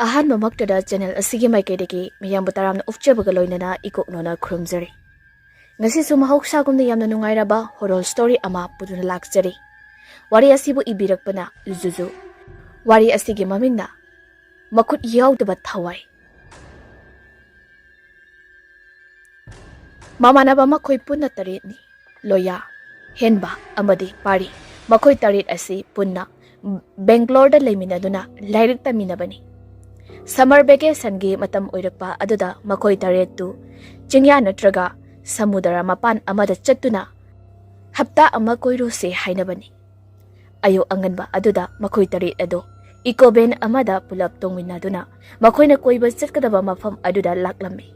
Ahanba maktada channel asigi maikaidagi Mayambu Taramna ufchabaga loinana ikoknona khurumjari. Ngasi su mahauksagumna yamna nungairaba horror story ama puduna lakjari. Wari asibu ibirakpana JUJU. Wari asigi mamingna Makhut Youdaba Thawai. Mamanaba makhoi punna taritni loya henba amadi pari makhoi tarit asi punna Bangalore da leiminaduna lairik taminabani. Summer vacation gi matam oirakpa aduda makhoi taret tu chingya natraga samudara mapan amada chattuna hapta ama koiru se hainabani. Ayo anganba aduda makhoi taret ado ikoben amada pulap tongminaduna makhoina koiba chatkadaba mafam aduda laklammi.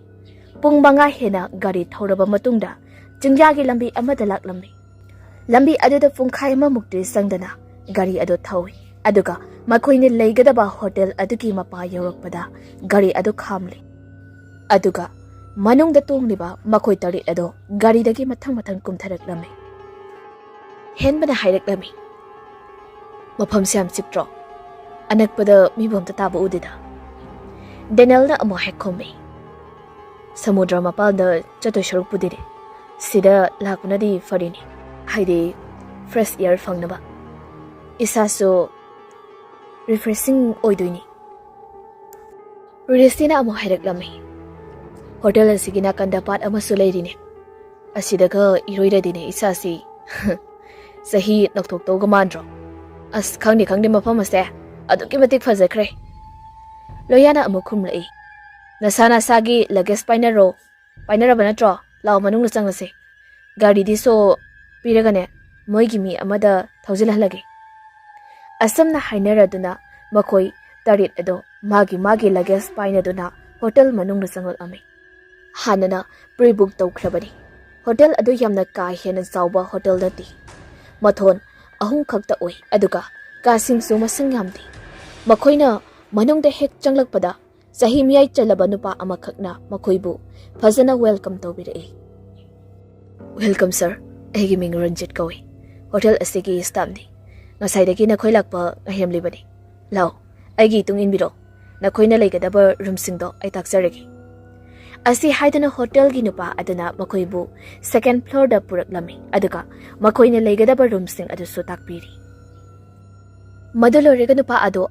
Pung manga hena gari thoraba matungda chingya gi lambi amada laklammi. Lambi aduda pungkhai ama mukti sangdana gari ado thawi aduga makhoini leigadaba hotel adugi mapa yorokpada gari adu khamli aduga manungda tongliba makhoi tari ado gari dagi mathang kumtharaklami henbana haireklami mafam siam chiptro anakpada mibomta taba udida denelna amo hekhomi samudra mapalda chato shuruk pudire sida lakunadi farini haide fresh air fangnaba isaso refreshing oidoini Restina amo haireklami hotel asigina kanda pat ama suleirine asidaga iroida dine isasi sahi noktok toga mandro as khangni mafam ase aduki matik fajakre loyana amo khumlai nasana sagi luggage painara banatro law manung na changlase gari diso piragane moigi mi amada thaujilalage Asamna haineraduna makhoi tarit ado magi luggage painaduna hotel manung na sangal ami. Hanana pre-book tawkrabani. Hotel ado yamna ka hena zawba hotel dati. Mathon ahung khakta oi aduga kasing su masang yamdi. Makhoina manung da hek changlakpada sahi miyai chalaba nupa ama khakna makhoibu fazana welcome tawbire. Welcome sir. Egi ming Ranjit kawi. Hotel asigi staff ni. Ngasaidagi nakhoi lakpa ngahemlibani law aigi tungin biro nakhoina leigadaba room singdo ai takjaregi asi haidana hotel gi nupa adana makhoibu second floor da puraklami aduga makhoina leigadaba room sing adu su takpiri madolo rega nupa ado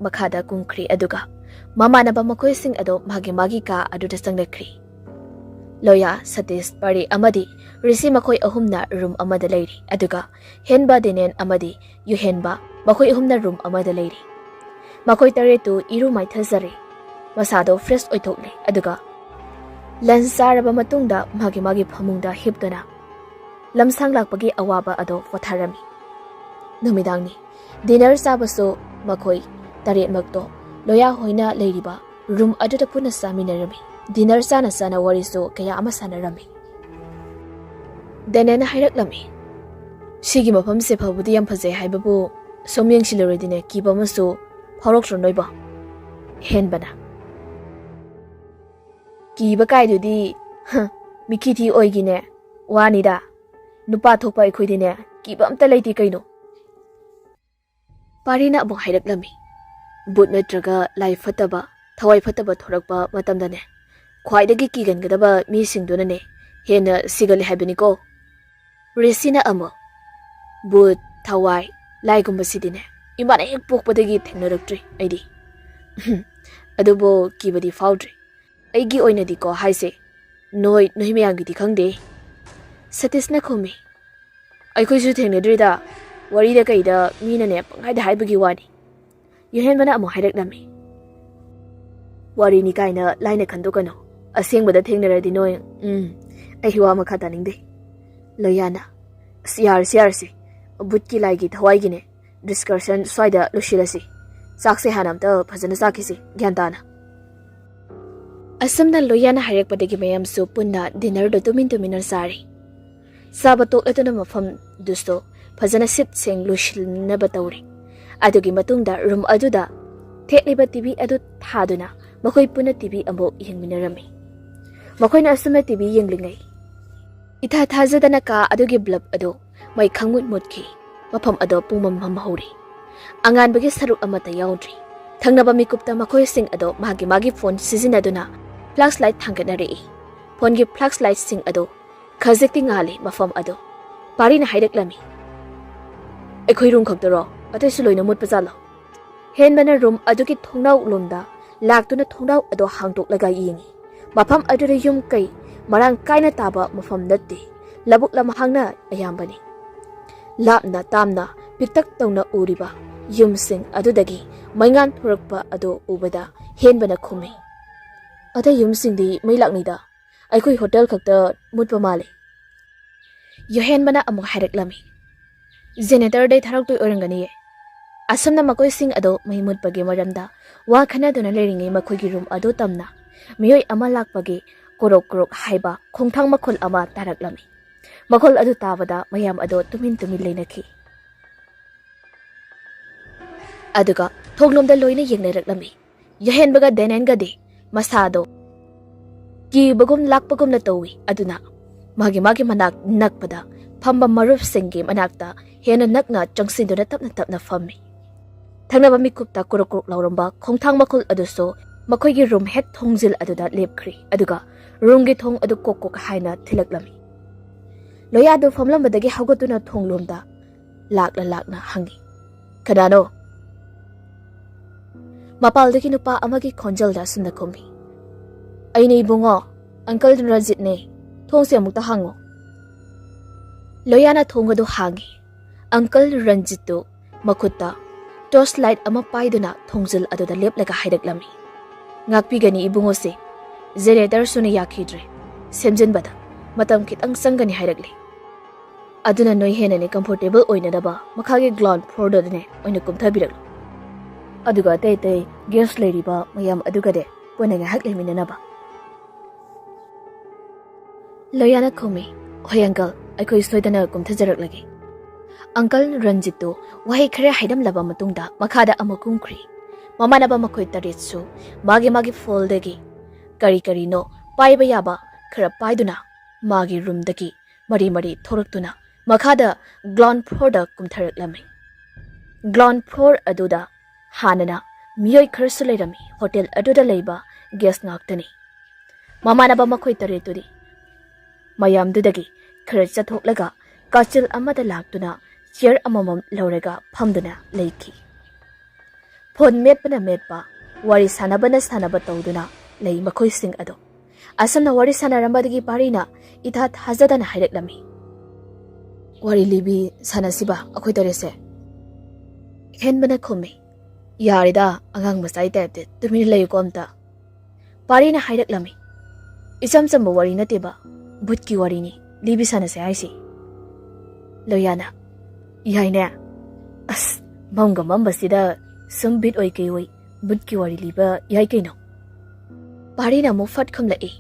makhada kungkhri aduga mamana ba makhoi sing ado magi ka adu da sanglekri loya Satish pari amadi risi makhoi ahumna room amada leiri aduga henba denen amadi yuhenba makhoi ahumna room amada leiri makhoi taretu iru maithazare masado fresh oithokle aduga lansaraba matungda magi phamungda hipdana lamsang lakpagi awaba ado potharami numidangni dinner sabaso makhoi taret makto loya hoina leiriba room aduda puna saminarami Dinner sana wari so kaya ama sana rami. Denen haireklami. Sigi mafam se phabudi yam phajai haibabu somyang siloridine kiba masu phorokro noiba. Henbana. Kiba kaidudi mikithi oigine wanida nupa thokpa ikhoidine kiba amta leiti kaino. Parina abu haireklami. But natraga life fataba thawai fataba thorakpa matamdane. Khwaidagi kigangadaba mi singdunane hena sigal habiniko resina amo but thawai laigumba sidine imana ek pokpadagi thengnaraktre aidi adubo kibadi faudre aigi oinadi ko haise noi meyangi di khangde Satish na khomi aikoi su thengnadrida wari da kaida minane panghaida haibagi wani yuhen bana amo haireklami wari ni kaina laina khandokano Asing thengnaradi noi ai hiwa makha taningde loyana siarsi butki laigi thawai gine discussion swaida lushilasi sakse hanamta phajana sakisi gyantana asamna loyana hairekpadagi mayam su punna dinner do tumin sari sabato etuna mafam dusto phajana sit sing lushilna batawri adugi matungda room aduda thekliba tv adu thaduna makhoi puna tv ambo yengminarami Makhoina asuma TV yenglingai. Itha thajadana ka adugi blub ado mai khangmut mutki mafam ado pungmam hori. Angan bagi saruk amata yaudri. Thangnaba mikupta makoising ado magi phone sizinaduna flashlight thangatnari. Phone gi flashlight sing ado khazikti ngali mafam ado. Pari na haidaklami. Ekhoi room khakdaro atai suloina mut pajalo. Henbana room aduki thongnau lomda laktuna thongnau ado hangtok laga yingi. Mafam aduda yum kai marang kaina taba mafam natti. Labuk lam hangna ayambani. Lapna tamna piktak tawna uriba yum sing adudagi maingan thurakpa ado ubada henbana khumi. Ata yum sing di mai laknida. Aikoi hotel khakta mutpa male. Yo henbana amuk haidaklami. Janitor day tharak toy orangani. Asamna makoi sing ado mai mutpagi maramda wa khana dona leringi makhoigi room ado tamna miyoi ama lakpagi korok haiba khongthang makhol ama taraklami. Makhol adu tabada mayam ado tumin leinaki. Aduga thoglomda loina yengnairaklami. Yahenbaga denenga de masado ki bagum lakpagum na tawi aduna magi manak nakpada phamba marup singi manakta hena nakna changsiduna tapna fammi. Thangnaba mikupta korok lauramba khongthang makhol aduso makhoigi room hek thongjil aduda lepkhri aduga room gi thong adu kok haina thilaklami. Loya adu famlambadagi hagotuna thonglomda lakna hangi. Kadano mapaldagi nupa amagi khonjalda sunna khombi. Aine ibungo uncle Ranjit ne thongse amukta hango. Loyana thongadu hangi. Uncle Ranjit to Makhutta torchlight ama paiduna thongjil aduda leplaga haidaklami. Ngakpigani ibungo se generator sune yakhidre semjinbada matam kitang sangani haidakli. Aduna noi hena ne comfortable oinadaba makhagi ground floor done oina kumthabiraklu. Aduga tay guest lady ba mayam aduga de ponanga hak leminanaba. Loyana khomi hoi uncle aikoi soidana kumthajarak Uncle Ranjit to wahi khare haidam laba matungda makhada amakumkhri. Mamanaba makhoi taritsu magi foldagi kari no paiba yaba khara paiduna magi room dagi mari thoraktuna makhada ground floor da kumtharaklami. Ground floor aduda hanana miyoi kharsu leirami hotel aduda leiba guest ngaktani. Mamanaba makhoi taritudi mayam dudagi khara chathoklaga kachil amada laktuna chair amamam lauraga phamduna leiki. Phone metpa wari sanabana tawduna lei makhoi sing ado. Asamna wari sanarambadagi parina itha thajadana haidaklami. Wari libi sanasiba akhoi tarese. Henbana khomi. Yarida angang masai tapte tumi layuko amta. Parina haidaklami. Isamsamba wari nateba butki wari ni libi sanase aisi. Loyana yaina as mamga mambasida some bit oi kei oi butki wari liba yai kaino. Parina mo fat khamlai.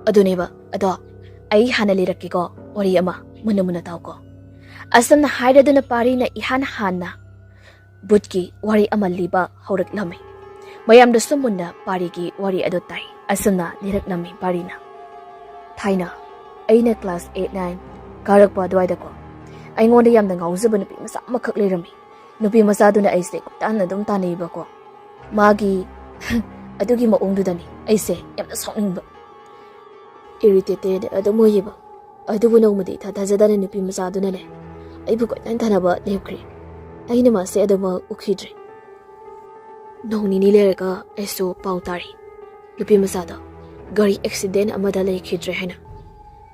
Aduneba ado ai hana lirakiko wari ama munamuna tawko. Asamna hairaduna parina ihan hana butki wari ama liba hauраklami. Mayamda sumunna parigi wari ado tai asamna liraknami parina. Thaina aina class 8-9 karakpa dwaida ko. Aingonda yamda ngauzaba nupi masa makhak leirami. Nupi masaduna aise kuptana dum tanaiba ko. Magi adugi maongdudani aise yamda sokningba. Irritated adumoyiba. Adubu nongmadi thajadana nupi masaduna ne. Aibu ko tantanaba lepkri. Aina mase aduma ukhidre. Nongni leraka aiso pautari. Nupi masada gari accident amada leikhidre haina.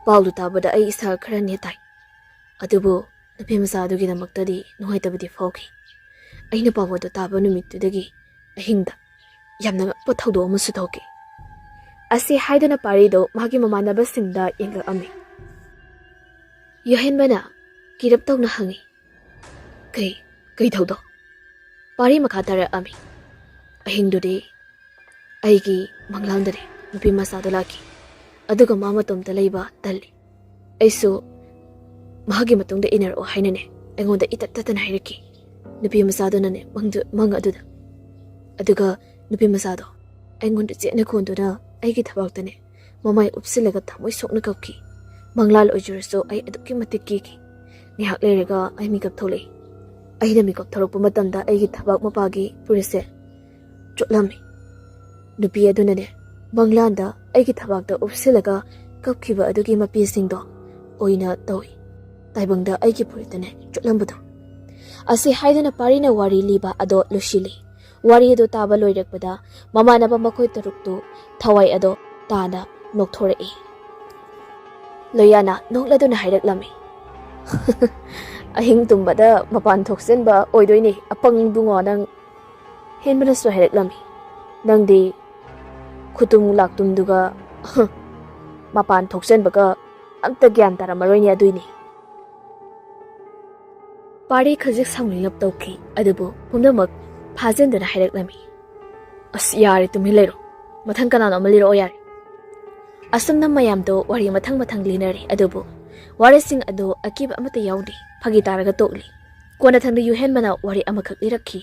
Paudu tabada ai isa khara netai. Adubu nupi masadugi namaktadi nuhaitabadi fauki. Aina pawadu taba numitudagi ahingda yamna pothaudo amusu thoki. Asi haidana parido magi mamanaba singda yenga ami. Yohenbana kirap tawna hangi. Kay thaudo. Pari makatara ami. Ahingdudi aigi manglandare nupi masadu laki. Aduga mama tomta leiba talli. Aisu mahagi matungda inar o hainane aingonda itatatan hairaki. Nupi masado nane mang aduda. Aduga nupi masado aingonda jena khonduna aigi thabaktane mamai upsilaga thamoi sokna kapki. Manglal ojuraso ai aduki matikki nihak lerega ai mikap tholei. Aina mikap thorokpa matamda aigi thabak mapagi purise ꯆꯣꯠꯂꯝꯃꯤ ꯅꯨꯄꯤ ꯑꯗꯨꯅꯅꯦ ꯃꯪꯂꯥꯟꯗ ꯑꯩꯒꯤ ꯊꯕꯥꯛꯇ ꯎꯞꯁꯤꯜꯂꯒ ꯀꯞꯈꯤꯕ ꯑꯗꯨꯒꯤ ꯃꯄꯤꯁꯤꯡꯗꯣ ꯑꯣꯏꯅ ꯇꯧꯏ ꯇꯥꯏꯕꯪꯗ ꯑꯩꯒꯤ ꯐꯨꯔꯤꯠꯇꯅꯦ ꯆꯣꯠꯂꯝꯕꯗꯣ ꯑꯁꯤ ꯍꯥꯏꯗꯨꯅ ꯄꯥꯔꯤꯅ ꯋꯥꯔꯤ ꯂꯤꯕ ꯑꯗꯣ ꯂꯣꯏꯁꯤꯜꯂꯤ ꯋꯥꯔꯤ ꯑꯗꯨ ꯇꯥꯕ ꯂꯣꯏꯔꯛꯄꯗ ꯃꯃꯥꯟꯅꯕ ꯃꯈꯣꯏ ꯇꯔꯨꯛꯇꯨ ꯊꯋꯥꯏ ꯑꯗꯣ ꯇꯥꯅ ꯅꯣꯛꯊꯣꯔꯛꯏ ꯂꯣꯌꯥꯅ ꯅꯣꯛꯂꯗꯨꯅ ꯍꯥꯏꯔꯛꯂꯝꯃꯤ ꯑꯍꯤꯡ ꯇꯨꯝꯕꯗ ꯃꯄꯥꯟ ꯊꯣꯛꯆꯟꯕ ꯑꯣꯏꯗꯣꯏꯅꯤ ꯑꯄꯪ ꯏꯕꯨꯡꯉꯣ ꯅꯪ ꯍꯦꯟꯕꯅꯁꯨ ꯍꯥꯏꯔꯛꯂꯝꯃꯤ ꯅꯪꯗꯤ ꯈꯨꯇꯨꯝ ꯂꯥꯛꯇꯨꯝꯗꯨꯒ ꯃꯄꯥꯟ ꯊꯣꯛꯆꯟꯕꯒ ꯑꯝꯇ ꯒ꯭ꯌꯥꯟ ꯇꯥꯔꯝꯃꯔꯣꯏꯅꯦ ꯑꯗꯨꯏꯅꯤ ꯄꯥꯔꯤ ꯈꯖꯤꯛ ꯁꯥꯎꯅꯤꯡꯂꯞ ꯇꯧꯈꯤ ꯑꯗꯨꯕꯨ ꯄꯨꯝꯅꯃꯛ ꯐꯥꯖꯤꯟꯗꯨꯅ ꯍꯥꯏꯔꯛꯂꯝꯃꯤ ꯑꯁ ꯌꯥꯔꯦ ꯇꯨꯃꯤꯟ ꯂꯩꯔꯣ ꯃꯊꯪ ꯀꯅꯥꯅꯣ ꯑꯃ ꯂꯤꯔꯛꯑꯣ ꯌꯥꯔꯦ ꯑꯁꯨꯝꯅ ꯃꯌꯥꯝꯗꯣ ꯋꯥꯔꯤ ꯃꯊꯪ ꯃꯊꯪ ꯂꯤꯅꯔꯤ ꯑꯗꯨꯕꯨ ꯋꯥꯔꯤꯁꯤꯡ ꯑꯗꯨ ꯑꯀꯤꯕ ꯑꯃꯠꯇ ꯌꯥꯎꯗꯦ ꯐꯥꯒꯤ ꯇꯥꯔꯒ ꯇꯣꯛꯂꯤ ꯀꯣꯟꯅꯊꯪꯗ ꯌꯨꯍꯦꯟꯕꯅ ꯋꯥꯔꯤ ꯑꯃꯈꯛ ꯂꯤꯔꯛꯈꯤ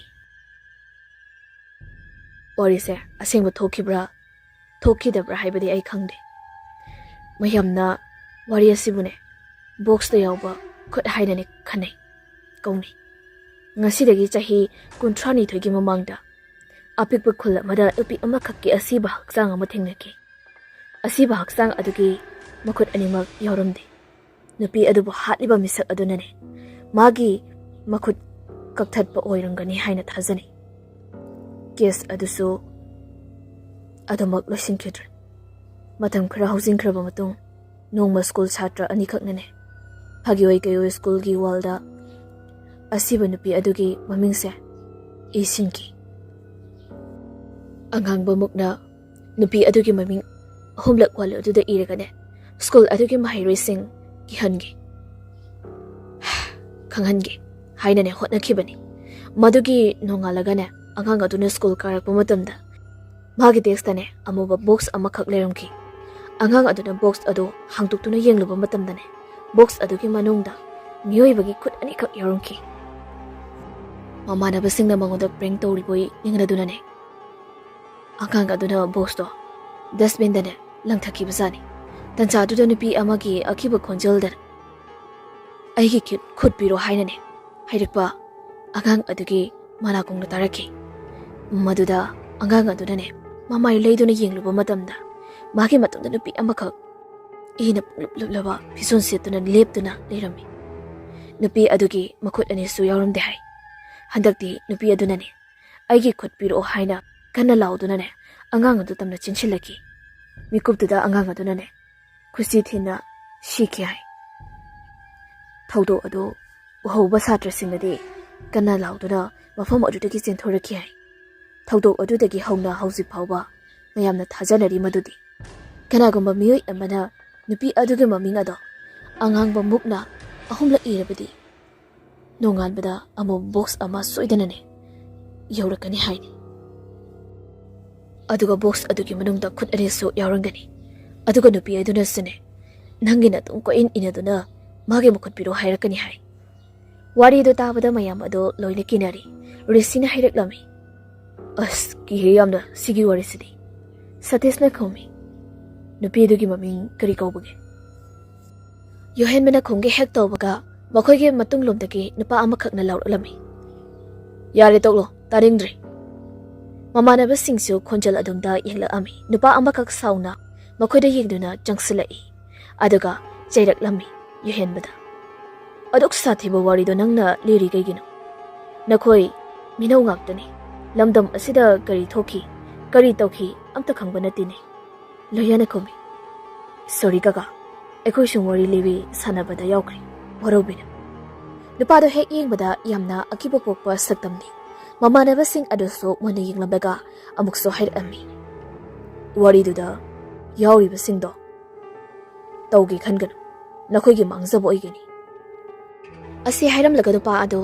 ꯋꯥꯔꯤꯁꯦ ꯑꯁꯦꯡꯕ ꯊꯣꯛꯈꯤꯕ꯭ꯔꯥ ꯊꯣꯛꯈꯤꯗꯕ꯭ꯔꯥ ꯍꯥꯏꯕꯗꯤ ꯑꯩ ꯈꯪꯗꯦ ꯃꯌꯥꯝꯅ ꯋꯥꯔꯤ ꯑꯁꯤꯕꯨꯅꯦ ꯕꯣꯛꯁꯇ ꯌꯥꯎꯕ ꯈꯨꯠ ꯍꯥꯏꯅꯅꯦ ꯈꯟꯅꯩ ꯀꯧꯅꯩ ꯉꯁꯤꯗꯒꯤ ꯆꯍꯤ 32ꯒꯤ ꯃꯃꯥꯡꯗ ꯑꯄꯤꯛꯄ ꯈꯨꯜ ꯑꯃꯗ ꯅꯨꯄꯤ ꯑꯃꯈꯛꯀꯤ ꯑꯁꯤꯕ ꯍꯛꯆꯥꯡ ꯑꯃ ꯊꯦꯡꯅꯈꯤ ꯑꯁꯤꯕ ꯍꯛꯆꯥꯡ ꯑꯗꯨꯒꯤ ꯃꯈꯨꯠ ꯑꯅꯤꯃꯛ ꯌꯥꯎꯔꯝꯗꯦ ꯅꯨꯄꯤ ꯑꯗꯨꯕꯨ ꯍꯥꯠꯂꯤꯕ ꯃꯤꯁꯛ ꯑꯗꯨꯅꯅꯦ ꯃꯥꯒꯤ ꯃꯈꯨꯠ ꯀꯛꯊꯠꯄ ꯑꯣꯏꯔꯝꯒꯅꯤ ꯍꯥꯏꯅ ꯊꯥꯖꯅꯩ ꯀꯦꯁ ꯑꯗꯨꯁꯨ ꯑꯗꯨꯃꯛ ꯂꯣꯏꯁꯤꯟꯈꯤꯗ꯭ꯔꯦ ꯃꯇꯝ ꯈꯔ ꯍꯧꯖꯤꯟꯈ꯭ꯔꯕ ꯃꯇꯨꯡ ꯅꯣꯡꯃ ꯁ꯭ꯀꯨꯜ ꯁꯥꯇ꯭ꯔ ꯑꯅꯤꯈꯛꯅꯅꯦ ꯐꯥꯒꯤꯑꯣꯏ ꯀꯩꯑꯣꯏ ꯁ꯭ꯀꯨꯜꯒꯤ ꯋꯥꯜꯗ ꯑꯁꯤꯕ ꯅꯨꯄꯤ ꯑꯗꯨꯒꯤ ꯃꯃꯤꯡꯁꯦ ꯏꯁꯤꯟꯈꯤ ꯑꯉꯥꯡꯕ ꯃꯨꯛꯅ ꯅꯨꯄꯤ ꯑꯗꯨꯒꯤ ꯃꯃꯤꯡ 3ꯂꯛ ꯋꯥꯜ ꯑꯗꯨꯗ ꯏꯔꯒꯅꯦ ꯁ꯭ꯀꯨꯜ ꯑꯗꯨꯒꯤ ꯃꯍꯩꯔꯣꯏꯁꯤꯡ ꯀꯤꯍꯟꯒꯦ ꯈꯪꯍꯟꯒꯦ ꯍꯥꯏꯅꯅꯦ ꯍꯣꯠꯅꯈꯤꯕꯅꯤ ꯃꯗꯨꯒꯤ ꯅꯣꯡꯉꯥꯜꯂꯒꯅꯦ ꯑꯉꯥꯡ ꯑꯗꯨꯅ ꯁ꯭ꯀꯨꯜ ꯀꯥꯔꯛꯄ ꯃꯇꯝꯗ ꯃꯥꯒꯤ ꯗꯦꯛꯁꯇꯅꯦ ꯑꯃꯨꯕ ꯕꯣꯛꯁ ꯑꯃꯈꯛ ꯂꯩꯔꯝꯈꯤ ꯑꯉꯥꯡ ꯑꯗꯨꯅ ꯕꯣꯛꯁ ꯑꯗꯨ ꯍꯥꯡꯗꯣꯛꯇꯨꯅ ꯌꯦꯡꯂꯨꯕ ꯃꯇꯝꯗꯅꯦ ꯕꯣꯛꯁ ꯑꯗꯨꯒꯤ ꯃꯅꯨꯡꯗ ꯃꯤꯑꯣꯏꯕꯒꯤ ꯈꯨꯠ ꯑꯅꯤꯈꯛ ꯌꯥꯎꯔꯝꯈꯤ ꯃꯃꯥꯟꯅꯕꯁꯤꯡꯅ ꯃꯉꯣꯟꯗ ꯄ꯭ꯔꯦꯡ ꯇꯧꯔꯤꯕꯣꯏ ꯅꯤꯡꯂꯗꯨꯅꯅꯦ ꯑꯉꯥꯡ ꯑꯗꯨꯅ ꯕꯣꯛꯁꯇꯣ ꯗꯁꯕꯤꯟꯗꯅꯦ ꯂꯪꯊꯈꯤꯕꯖꯥꯠꯅꯤ ꯇꯟꯖꯥꯗꯨꯗ ꯅꯨꯄꯤ ꯑꯃꯒꯤ ꯑꯀꯤꯕ ꯈꯣꯟꯖꯦꯜꯗꯅ ꯑꯩꯒꯤ ꯈꯨꯠ ꯄꯤꯔꯣ ꯍꯥꯏꯅꯅꯦ ꯍꯥꯏꯔꯛꯄ ꯑꯉꯥꯡ ꯑꯗꯨꯒꯤ ꯃꯅꯥꯀꯣꯡꯗ ꯇꯥꯔꯛꯈꯤ ꯃꯗꯨꯗ ꯑꯉꯥꯡ ꯑꯗꯨꯅꯅꯦ ꯃꯃꯥꯏ ꯂꯩꯗꯨꯅ ꯌꯦꯡꯂꯨꯕ ꯃꯇꯝꯗ ꯃꯥꯒꯤ ꯃꯇꯨꯡꯗ ꯅꯨꯄꯤ ꯑꯃꯈꯛ ꯏꯅ ꯄꯨꯡꯂꯨꯞꯂꯨꯞꯂꯕ ꯐꯤꯖꯣꯜ ꯁꯦꯠꯇꯨꯅ ꯂꯦꯞꯇꯨꯅ ꯂꯩꯔꯝꯃꯤ ꯅꯨꯄꯤ ꯑꯗꯨꯒꯤ ꯃꯈꯨꯠ ꯑꯅꯤꯁꯨ ꯌꯥꯎꯔꯝꯗꯦ ꯍꯥꯏ ꯍꯟꯗꯛꯇꯤ ꯅꯨꯄꯤ ꯑꯗꯨꯅꯅꯦ ꯑꯩꯒꯤ ꯈꯨꯠ ꯄꯤꯔꯛꯑꯣ ꯍꯥꯏꯅ ꯀꯟꯅ ꯂꯥꯎꯗꯨꯅꯅꯦ ꯑꯉꯥꯡ ꯑꯗꯨ ꯇꯝꯅ ꯆꯤꯟꯁꯤꯜꯂꯛꯈꯤ ꯃꯤꯀꯨꯞꯇꯨꯗ ꯑꯉꯥꯡ ꯑꯗꯨꯅꯅꯦ ꯈꯨꯁꯤ ꯊꯤꯟꯅ ꯁꯤꯈꯤ ꯍꯥꯏ ꯊꯧꯗꯣꯛ ꯑꯗꯨ ꯎꯍꯧꯕ ꯁꯥꯇ꯭ꯔꯁꯤꯡꯅꯗꯤ ꯀꯟꯅ ꯂꯥꯎꯗꯨꯅ ꯃꯐꯝ ꯑꯗꯨꯗꯒꯤ ꯆꯦꯟꯊꯣꯔꯛꯈꯤ ꯍꯥꯏ ꯊꯧꯗꯣꯛ ꯑꯗꯨꯗꯒꯤ ꯍꯧꯅ ꯍꯧꯖꯤꯛ ꯐꯥꯎꯕ ꯃꯌꯥꯝꯅ ꯊꯥꯖꯅꯔꯤ ꯃꯗꯨꯗꯤ ꯀꯅꯥꯒꯨꯝꯕ ꯃꯤꯑꯣꯏ ꯑꯃꯅ ꯅꯨꯄꯤ ꯑꯗꯨꯒꯤ ꯃꯃꯤꯡ ꯑꯗꯣ ꯑꯉꯥꯡꯕ ꯃꯨꯛꯅ 3ꯂꯛ ꯏꯔꯕꯗꯤ ꯅꯣꯡꯉꯥꯟꯕꯗ ꯑꯃꯨꯛ ꯕꯣꯛꯁ ꯑꯃ ꯁꯣꯏꯗꯅꯅꯦ ꯌꯧꯔꯛꯀꯅꯤ ꯍꯥꯏꯅꯤ ꯑꯗꯨꯒ ꯕꯣꯛꯁ ꯑꯗꯨꯒꯤ ꯃꯅꯨꯡꯗ ꯈꯨꯠ ꯑꯅꯤꯁꯨ ꯌꯥꯎꯔꯝꯒꯅꯤ ꯑꯗꯨꯒ ꯅꯨꯄꯤ ꯑꯗꯨꯅꯁꯨꯅꯦ ꯅꯪꯒꯤ ꯅꯇꯨꯡ ꯀꯣꯏꯏꯟ ꯏꯟꯅꯗꯨꯅ ꯃꯥꯒꯤ ꯃꯈꯨꯠ ꯄꯤꯔꯣ ꯍꯥꯏꯔꯛꯀꯅꯤ ꯍꯥꯏ ꯋꯥꯔꯤꯗꯨ ꯇꯥꯕꯗ ꯃꯌꯥꯝ ꯑꯗꯣ ꯂꯣꯏꯅ ꯀꯤꯅꯔꯤ ꯔꯤꯁꯤꯅ ꯍꯥꯏꯔꯛꯂꯝꯃꯤ ꯑꯁ ꯀꯤꯍꯦ ꯌꯥꯝꯅ ꯁꯤꯒꯤ ꯋꯥꯔꯤꯁꯤꯗꯤ ꯁꯇꯤꯁꯅ ꯈꯨꯝꯃꯤ ꯅꯨꯄꯤ ꯑꯗꯨꯒꯤ ꯃꯃꯤꯡ ꯀꯔꯤ ꯀꯧꯕꯒꯦ ꯌꯨꯍꯦꯟꯕꯅ ꯈꯨꯝꯒꯦ ꯍꯦꯛ ꯇꯧꯕꯒ ꯃꯈꯣꯏꯒꯤ ꯃꯇꯨꯡꯂꯣꯝꯗꯒꯤ ꯅꯨꯄꯥ ꯑꯃꯈꯛꯅ ꯂꯥꯎꯔꯛꯂꯝꯃꯤ ꯌꯥꯔꯦ ꯇꯣꯛꯂꯣ ꯇꯥꯅꯤꯡꯗ꯭ꯔꯦ ꯃꯃꯥꯟꯅꯕꯁꯤꯡꯁꯨ ꯈꯣꯟꯖꯦꯜ ꯑꯗꯨꯝꯗ ꯌꯦꯡꯂꯛꯑꯝꯃꯤ ꯅꯨꯄꯥ ꯑꯃꯈꯛ ꯁꯥꯎꯅ ꯃꯈꯣꯏꯗ ꯌꯦꯡꯗꯨꯅ ꯆꯪꯁꯤꯜꯂꯛꯏ ꯑꯗꯨꯒ ꯆꯩꯔꯛꯂꯝꯃꯤ ꯌꯨꯍꯦꯟꯕꯗ ꯑꯗꯨꯛ ꯁꯥꯊꯤꯕ ꯋꯥꯔꯤꯗꯣ ꯅꯪꯅ ꯂꯤꯔꯤ ꯀꯩꯒꯤꯅꯣ ꯅꯈꯣꯏ ꯃꯤꯅꯧ ꯉꯥꯛꯇꯅꯤ ꯂꯝꯗꯝ ꯑꯁꯤꯗ ꯀꯔꯤ ꯊꯣꯛꯈꯤ ꯀꯔꯤ ꯇꯧꯈꯤ ꯑꯝꯇ ꯈꯪꯕ ꯅꯠꯇꯦꯅꯦ ꯂꯣꯌꯥꯅ ꯈꯨꯝꯃꯤ ꯁꯣꯔꯤ ꯀꯀꯥ ꯑꯩꯈꯣꯏꯁꯨ ꯋꯥꯔꯤ ꯂꯤꯕꯤ ꯁꯥꯟꯅꯕꯗ ꯌꯥꯎꯈ꯭ꯔꯦ ꯋꯥꯔꯧꯕꯤꯅ ꯅꯨꯄꯥꯗꯣ ꯍꯦꯛ ꯌꯦꯡꯕꯗ ꯌꯥꯝꯅ ꯑꯀꯤꯕ ꯄꯣꯛꯄ ꯁꯛꯇꯝꯅꯤ ꯃꯃꯥꯟꯅꯕꯁꯤꯡ ꯑꯗꯨꯁꯨ ꯃꯨꯟꯅ ꯌꯦꯡꯂꯝꯂꯒ ꯑꯃꯨꯛꯁꯨ ꯍꯥꯏꯔꯛꯑꯝꯃꯤ ꯋꯥꯔꯤꯗꯨꯗ ꯌꯥꯎꯔꯤꯕꯁꯤꯡꯗꯣ ꯇꯧꯒꯦ ꯈꯟꯒꯅꯨ ꯅꯈꯣꯏꯒꯤ ꯃꯥꯡꯖꯕ ꯑꯣꯏꯒꯅꯤ ꯑꯁꯤ ꯍꯥꯏꯔꯝꯂꯒ ꯅꯨꯄꯥ ꯑꯗꯨ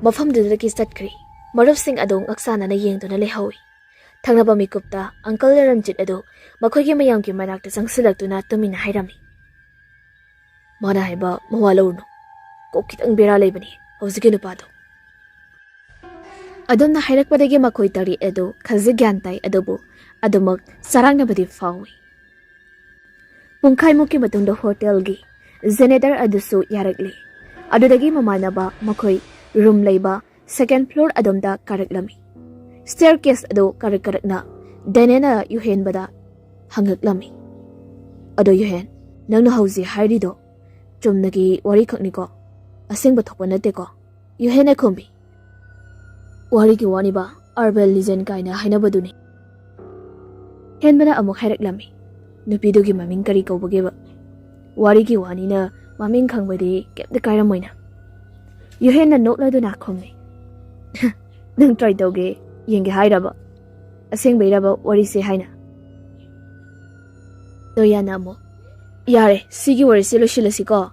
ꯃꯐꯝꯗꯨꯗꯒꯤ ꯆꯠꯈ꯭ꯔꯤ ꯃꯔꯨꯞꯁꯤꯡ ꯑꯗꯨ ꯉꯛꯁꯥꯅꯅ ꯌꯦꯡꯗꯨꯅ ꯂꯩꯍꯧꯏ ꯊꯪꯅꯕ ꯃꯤꯀꯨꯞꯇ ꯑꯪꯀꯜ ꯔꯟꯖꯤꯠ ꯑꯗꯨ ꯃꯈꯣꯏꯒꯤ ꯃꯌꯥꯝꯒꯤ ꯃꯅꯥꯛꯇ ꯆꯪꯁꯤꯜꯂꯛꯇꯨꯅ ꯇꯨꯃꯤꯟꯅ ꯍꯥꯏꯔꯝꯃꯤ ꯃꯥꯅ ꯍꯥꯏꯕ ꯃꯋꯥ ꯂꯧꯔꯨꯅꯨ ꯀꯣꯛ ꯈꯤꯇꯪ ꯕꯦꯔꯥ ꯂꯩꯕꯅꯤ ꯍꯧꯖꯤꯛꯀꯤ ꯅꯨꯄꯥꯗꯣ ꯑꯗꯨꯝꯅ ꯍꯥꯏꯔꯛꯄꯗꯒꯤ ꯃꯈꯣꯏ ꯇꯔꯦꯠ ꯑꯗꯨ ꯈꯖꯤꯛ ꯒ꯭ꯌꯥꯟ ꯇꯥꯏ ꯑꯗꯨꯕꯨ ꯑꯗꯨꯃꯛ ꯆꯔꯥꯡꯅꯕꯗꯤ ꯐꯥꯎꯏ ꯄꯨꯡꯈꯥꯏꯃꯨꯛꯀꯤ ꯃꯇꯨꯡꯗ ꯍꯣꯇꯦꯜꯒꯤ ꯖꯦꯅꯦꯇꯔ ꯑꯗꯨꯁꯨ ꯌꯥꯔꯛꯂꯤ ꯑꯗꯨꯗꯒꯤ ꯃꯃꯥꯟꯅꯕ ꯃꯈꯣꯏ ꯔꯨꯝ ꯂꯩꯕ 2nd ꯐ꯭ꯂꯣꯔ ꯑꯗꯣꯝꯗ ꯀꯥꯔꯛꯂꯝꯃꯤ staircase ado karak-karakna Danena Yuhen bada hangaklami. Ado Yuhen, nang hausi hairido chumnagi wari khakniko asengba thokpa nate ko Yuhen a khumbi. Wari ki wani ba urban legend kaina haina baduni. Hen bana amuk hairaklami. Nupido ki maming kari kaubage ba. Wari ki wani na maming khangbadi kepda kairamoina. Yuhen na nokla do na khumni. Nang try doge yenge hairaba. Aseng bairaba wari se haina. Do ya namo. Yare sigi wari se loshilasi ko.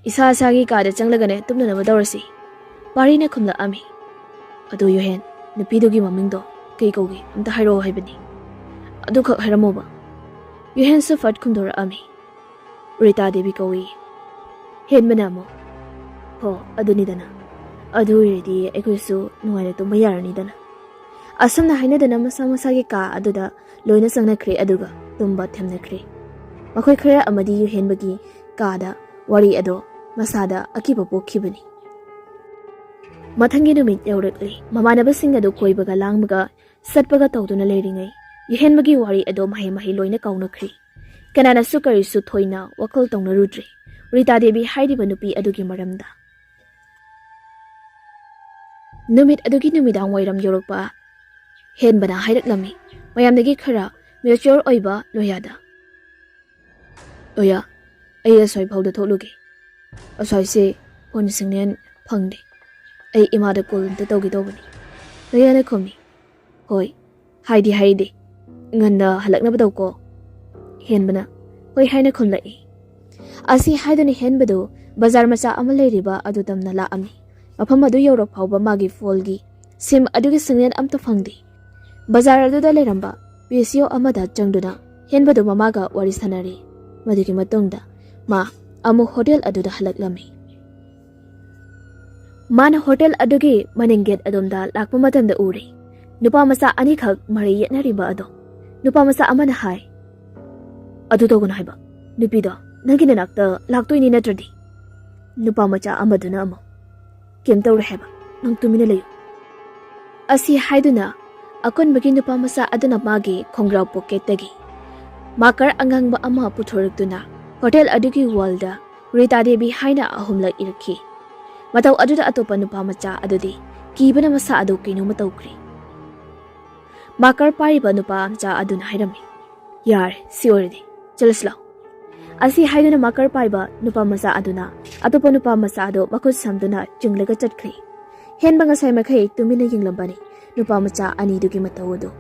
Isa asagi ka da changlagane tumna na badawrasi. Wari na khumla ami. Ado Yuhen nupido ki maming do kay kaugi amta hairo haibani. Ado khak hairamo ba. Yuhen sa fat kumdora ami. Rita Devi kawi. Hen manamo. Ho ado ni dana. Ado iridi ekoisu nuwaina tumba yarani dana. Asam na haina dana masa-masagi ka ado da loina sangna kre aduga tumba temna kre. Makhoi kre amadi Yuhen bagi ka da wari ado masada akiba pokibani. Mathangi numit yaurakli mamanabasing ado koibaga langbaga satbaga tawduna leiringai Yuhen bagi wari ado mahi loina kaunakri. Kanana sukari su thoina wakal tawna rudri. Rita Devi hairiba nupi adugi maramda. Numit adugi numidang wairam yorokpa. Hen bana hairaklami. Mayamdagi khara mature oiba loyada. Oya, ay asoi phawda thoklugi. Asoi se hon singnen phangde. Ay imada kolunta tawgi tawbani. Loyana khumi. Hoi, haidi. Nganda halakna badaw ko. Hen bana, hoi haina khumlai. Asi haidani hen badu bazar macha ama leiriba adu tamna la ami. Mafam adu yorok phawba magi folgi. Sim adugi singnen amta phangdi. Bazar adu da leiramba. PCO amada changduna. Hen badu mamaga wari sanari. Madugi matungda. Ma, amu hotel adu da halaklami. Mana hotel adugi maninget adumda lakpa matamda uri. Nupa masa ani khak mari yetnariba ado. Nupa masa amana hai. Adu tawgun haiba. Nupido. Nangi nanakta laktoini natradi. Nupa macha amaduna amo. Kem tawra heba. Nang tumina layo. Asi haiduna. Akon bagi nupa masa aduna magi khongraw pocket tagi. Makar angang ba ama puthoragduna. Hotel adugi walda. Rita Devi haina ahumla irki. Mataw aduda atopa nupa macha adudi. Kibana masa adu kino matawkri. Makar pariba nupa macha aduna hairami. Yar, si oridi. Chalasla. Asi haiduna makar paiba nupa masa aduna atopa nupa masa ado makhut samduna chunglaga chatkri. Hen banga sai makhai tumina yinglambani nupa macha ani dugi matawdo.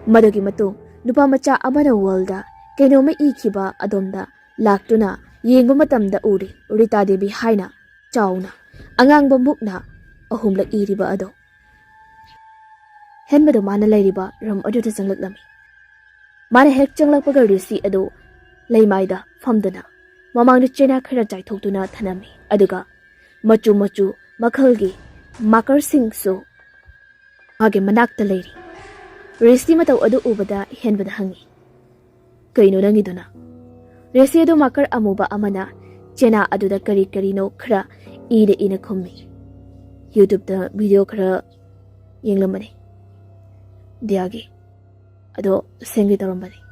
Madugi matung nupa macha amana walda kaino ma ikhiba adomda laktuna yengu matamda uri Rita Devi haina chauna angang bambukna ahumla iriba ado. Hen madu mana lairiba ram aduda changlakami. Mana hek changlakpaga risi ado Leimaida famdana mamangda chena khara chai thokduna thanami aduga machu makhalgi makar sing so age manakta leiri resi mataw adu ubada henbada hangi kaino nangiduna resi adu makar amuba amana chena aduda kari no khara ina khummi YouTube da video khara yenglamani diagi ado sengi tarambani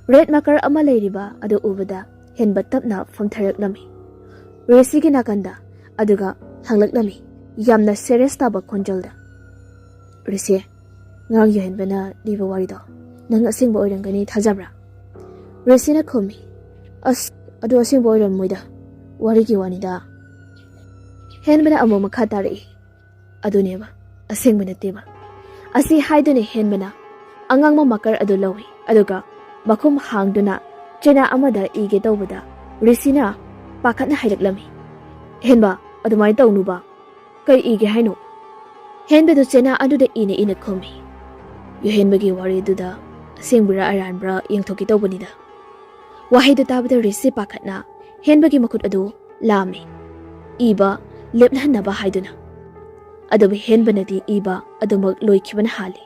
Red marker ama leiriba adu ubada henba tapna famtharak-lami. Resi ki nakanda aduga hanglak-lami yamna serious taba khonjalda. Resi ngang Yuhen bana liba wari do nang asingba oirangani thajabra. Resi na khumi as adu asingba oiram moida wari ki wanida. Hen bana amo makha tari aduneba asingba nateba. Asi haidune hen bana angang ma makar adu lawi aduga Makhum hangduna chena amada ige tawbada Risina pakatna hailaklami. Henba adumai tawnuba kai ige haino. Henba du chena aduda ina khumi. Yuhen bagi wari duda singbura aranbra yengthoki tawbanida. Wahai du tabada Risi pakatna henbagi makhut adu lami. Iba lepnhanaba haiduna. Adubi henbanadi iba adumak loikhibana hali.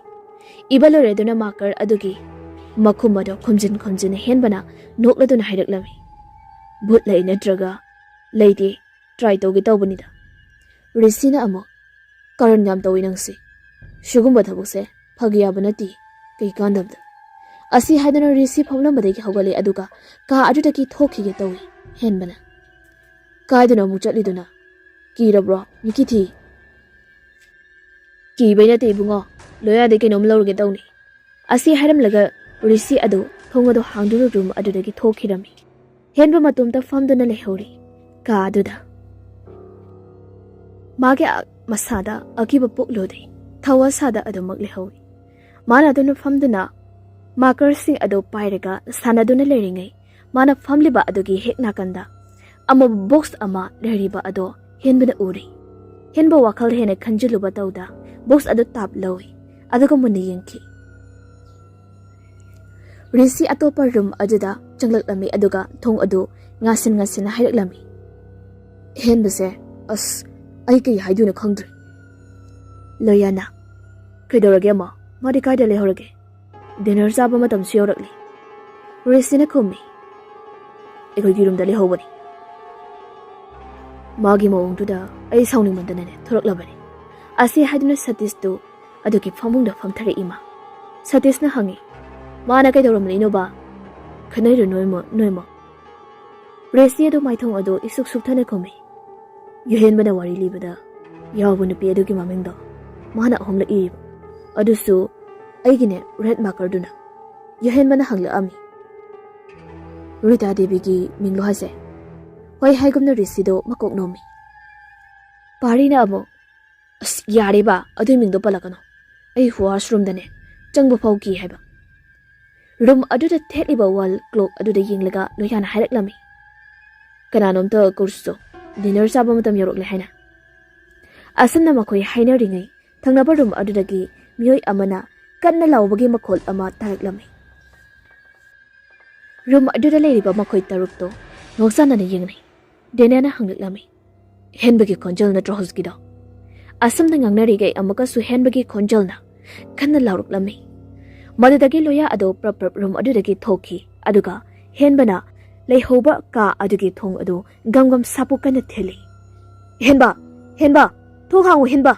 Iba loreduna makar adugi Makhumado khumjin henbana nokladuna hairaklami. Bhut lai natraga leidi try togi tawbanida. Risina amo karan yam tawi nangsi. Shugumba thabukse ꯐꯒꯤꯌꯥꯕ ꯅꯠꯇꯦ ꯀꯩ ꯀꯥꯟꯗꯕꯗ ꯑꯁꯤ ꯍꯥꯏꯗꯅ ꯔꯤꯁꯤ ꯐꯝꯂꯝꯕꯗꯒꯤ ꯍꯧꯒꯠꯂꯦ ꯑꯗꯨꯒ ꯀꯥ ꯑꯗꯨꯗꯒꯤ ꯊꯣꯛꯈꯤꯒꯦ ꯇꯧꯏ ꯍꯦꯟꯕꯅ ꯀꯥꯏꯗꯅ ꯑꯃꯨꯛ ꯆꯠꯂꯤꯗꯨꯅ ꯀꯤꯔꯕ꯭ꯔꯣ ꯃꯤꯀꯤꯊꯤ ꯀꯤꯕꯩ ꯅꯠꯇꯦ ꯏꯕꯨꯡꯉꯣ ꯂꯣꯌꯥꯗꯩ ꯀꯩꯅꯣꯝ ꯂꯧꯔꯒꯦ ꯇꯧꯅꯤ ꯑꯁꯤ ꯍꯥꯏꯔꯝꯂꯒ ꯔꯤꯁꯤ ꯑꯗꯨ ꯊꯣꯡ ꯑꯗꯨ ꯍꯥꯡꯗꯨꯅ ꯔꯨꯝ ꯑꯗꯨꯗꯒꯤ ꯊꯣꯛꯈꯤꯔꯝꯃꯤ ꯍꯦꯟꯕ ꯃꯇꯣꯝꯇ ꯐꯝꯗꯨꯅ ꯂꯩꯍꯧꯔꯤ ꯀꯥ ꯑꯗꯨꯗ ꯃꯥꯒꯤ ꯃꯁꯥꯗ ꯑꯀꯤꯕ ꯄꯣꯛꯂꯨꯗꯦ ꯊꯋꯥꯁꯥꯗ ꯑꯗꯨꯃꯛ ꯂꯩꯍꯧꯏ ꯃꯥꯅ ꯑꯗꯨꯅ ꯐꯝꯗꯨꯅ ꯃꯥꯀꯔꯁꯤꯡ ꯑꯗꯨ ꯄꯥꯏꯔꯒ ꯁꯥꯟꯅꯗꯨꯅ ꯂꯩꯔꯤꯉꯩ ꯃꯥꯅ ꯐꯝꯂꯤꯕ ꯑꯗꯨꯒꯤ ꯍꯦꯛ ꯅꯥꯀꯟꯗ ꯑꯃꯨꯛ ꯕꯣꯛꯁ ꯑꯃ ꯂꯩꯔꯤꯕ ꯑꯗꯣ ꯍꯦꯟꯕꯅ ꯎꯔꯤ ꯍꯦꯟꯕ ꯋꯥꯈꯜ ꯍꯦꯟꯅ ꯈꯟꯖꯤꯜꯂꯨꯕ ꯇꯧꯗ ꯕꯣꯛꯁ ꯑꯗꯨ ꯇꯥꯞ ꯂꯧꯏ ꯑꯗꯨꯒ ꯃꯨꯟꯅ ꯌꯦꯡꯈꯤ ꯔꯤꯁꯤ ꯑꯇꯣꯞꯄ ꯔꯨꯝ ꯑꯗꯨꯗ ꯆꯪꯂꯛꯂꯝꯃꯤ ꯑꯗꯨꯒ ꯊꯣꯡ ꯑꯗꯨ ꯉꯥꯁꯤꯟꯅ ꯍꯥꯏꯔꯛꯂꯝꯃꯤ ꯍꯦꯟꯕꯁꯦ ꯑꯁ ꯑꯩ ꯀꯩ ꯍꯥꯏꯗꯣꯏꯅꯣ ꯈꯪꯗ꯭ꯔꯦ ꯂꯣꯌꯥꯅ ꯀꯩꯗꯧꯔꯒꯦ ꯑꯃ ꯃꯥꯗꯤ ꯀꯥꯏꯗ ꯂꯩꯍꯧꯔꯒꯦ ꯗꯤꯅꯔ ꯆꯥꯕ ꯃꯇꯝꯁꯨ ꯌꯧꯔꯛꯂꯤ ꯔꯤꯁꯤꯅ ꯈꯨꯝꯃꯤ ꯑꯩꯈꯣꯏꯒꯤ ꯔꯨꯝꯗ ꯂꯩꯍꯧꯕꯅꯤ ꯃꯥꯒꯤ ꯃꯑꯣꯡꯗꯨꯗ ꯑꯩ ꯁꯥꯎꯅꯤꯡꯃꯟꯗꯅꯅꯦ ꯊꯣꯔꯛꯂꯕꯅꯤ ꯑꯁꯤ ꯍꯥꯏꯗꯨꯅ ꯁꯇꯤꯁꯇꯨ ꯑꯗꯨꯒꯤ ꯐꯃꯨꯡꯗ ꯐꯝꯊꯔꯛꯏ ꯃꯥ ꯁꯇꯤꯁꯅ ꯍꯪꯉꯤ ꯃꯥꯅ ꯀꯩꯗꯧꯔꯝꯂꯤꯅꯣꯕ ꯈꯟꯅꯩꯔꯣ ꯅꯣꯏꯃ ꯔꯤꯁꯤ ꯑꯗꯨ ꯃꯥꯏꯊꯣꯡ ꯑꯗꯨ ꯏꯁꯨꯛ ꯁꯨꯛꯊꯅ ꯈꯨꯝꯃꯤ ꯌꯨꯍꯦꯟꯕꯅ ꯋꯥꯔꯤ ꯂꯤꯕꯗ ꯌꯥꯎꯕ ꯅꯨꯄꯤ ꯑꯗꯨꯒꯤ ꯃꯃꯤꯡꯗꯣ ꯃꯥꯅ ꯑꯍꯨꯝꯂꯛ ꯏꯔꯤꯕ ꯑꯗꯨꯁꯨ ꯑꯩꯒꯤꯅꯦ ꯔꯦꯗ ꯃꯥꯔꯀꯔꯗꯨꯅ ꯌꯨꯍꯦꯟꯕꯅ ꯍꯪꯂꯛꯑꯝꯃꯤ ꯔꯤꯇꯥ ꯗꯦꯕꯤꯒꯤ ꯃꯤꯡꯂꯣ ꯍꯥꯏꯁꯦ ꯍꯣꯏ ꯍꯥꯏꯒꯨꯝꯅ ꯔꯤꯁꯤꯗꯣ ꯃꯀꯣꯛ ꯅꯣꯝꯃꯤ ꯄꯥꯔꯤꯅ ꯑꯃꯨꯛ ꯑꯁ ꯌꯥꯔꯦꯕ ꯑꯗꯨꯏ ꯃꯤꯡꯗꯣ ꯄꯜꯂꯛꯀꯅꯣ ꯑꯩ ꯋꯥꯁꯔꯨꯝꯗꯅꯦ ꯆꯪꯕ ꯐꯥꯎ ꯀꯤ ꯍꯥꯏꯕ ꯔꯨꯝ ꯑꯗꯨꯗ ꯊꯦꯠꯂꯤꯕ ꯋꯥꯜ ꯀ꯭ꯂꯣꯛ ꯑꯗꯨꯗ ꯌꯦꯡꯂꯒ ꯂꯣꯌꯥꯅ ꯍꯥꯏꯔꯛꯂꯝꯃꯤ ꯀꯅꯥꯅꯣꯝꯇ ꯀꯧꯔꯨꯆꯣ ꯗꯤꯅꯔ ꯆꯥꯕ ꯃꯇꯝ ꯌꯧꯔꯛꯂꯦ ꯍꯥꯏꯅ ꯑꯁꯨꯝꯅ ꯃꯈꯣꯏ ꯍꯥꯏꯅꯔꯤꯉꯩ ꯊꯪꯅꯕ ꯔꯨꯝ ꯑꯗꯨꯗꯒꯤ ꯃꯤꯑꯣꯏ ꯑꯃꯅ ꯀꯟꯅ ꯂꯥꯎꯕꯒꯤ ꯃꯈꯣꯜ ꯑꯃ ꯇꯥꯔꯛꯂꯝꯃꯤ ꯔꯨꯝ ꯑꯗꯨꯗ ꯂꯩꯔꯤꯕ ꯃꯈꯣꯏ ꯇꯔꯨꯛꯇꯣ ꯉꯥꯎꯆꯥꯟꯅꯅ ꯌꯦꯡꯅꯩ ꯗꯦꯅꯤꯌꯥꯅ ꯍꯪꯂꯛꯂꯝꯃꯤ ꯍꯦꯟꯕꯒꯤ ꯈꯣꯟꯖꯦꯜ ꯅꯠꯇ꯭ꯔꯣ ꯍꯧꯖꯤꯛꯀꯤꯗꯣ ꯑꯁꯨꯝꯅ ꯉꯥꯡꯅꯔꯤꯉꯩ ꯑꯃꯨꯛꯀꯁꯨ ꯍꯦꯟꯕꯒꯤ ꯈꯣꯟꯖꯦꯜꯅ ꯀꯟꯅ ꯂꯥꯎꯔꯛꯂꯝꯃꯤ ꯃꯗꯨꯗꯒꯤ ꯂꯣꯌꯥ ꯑꯗꯣ ꯄ꯭ꯔꯞ ꯔꯨꯝ ꯑꯗꯨꯗꯒꯤ ꯊꯣꯛꯈꯤ ꯑꯗꯨꯒ ꯍꯦꯟꯕꯅ ꯂꯩꯍꯧꯕ ꯀꯥ ꯑꯗꯨꯒꯤ ꯊꯣꯡ ꯑꯗꯨ ꯒꯝꯒꯝ ꯁꯥꯄꯨ ꯀꯟꯅ ꯊꯤꯜꯂꯤ ꯍꯦꯟꯕ ꯊꯣꯡ ꯍꯥꯡꯉꯨ ꯍꯦꯟꯕ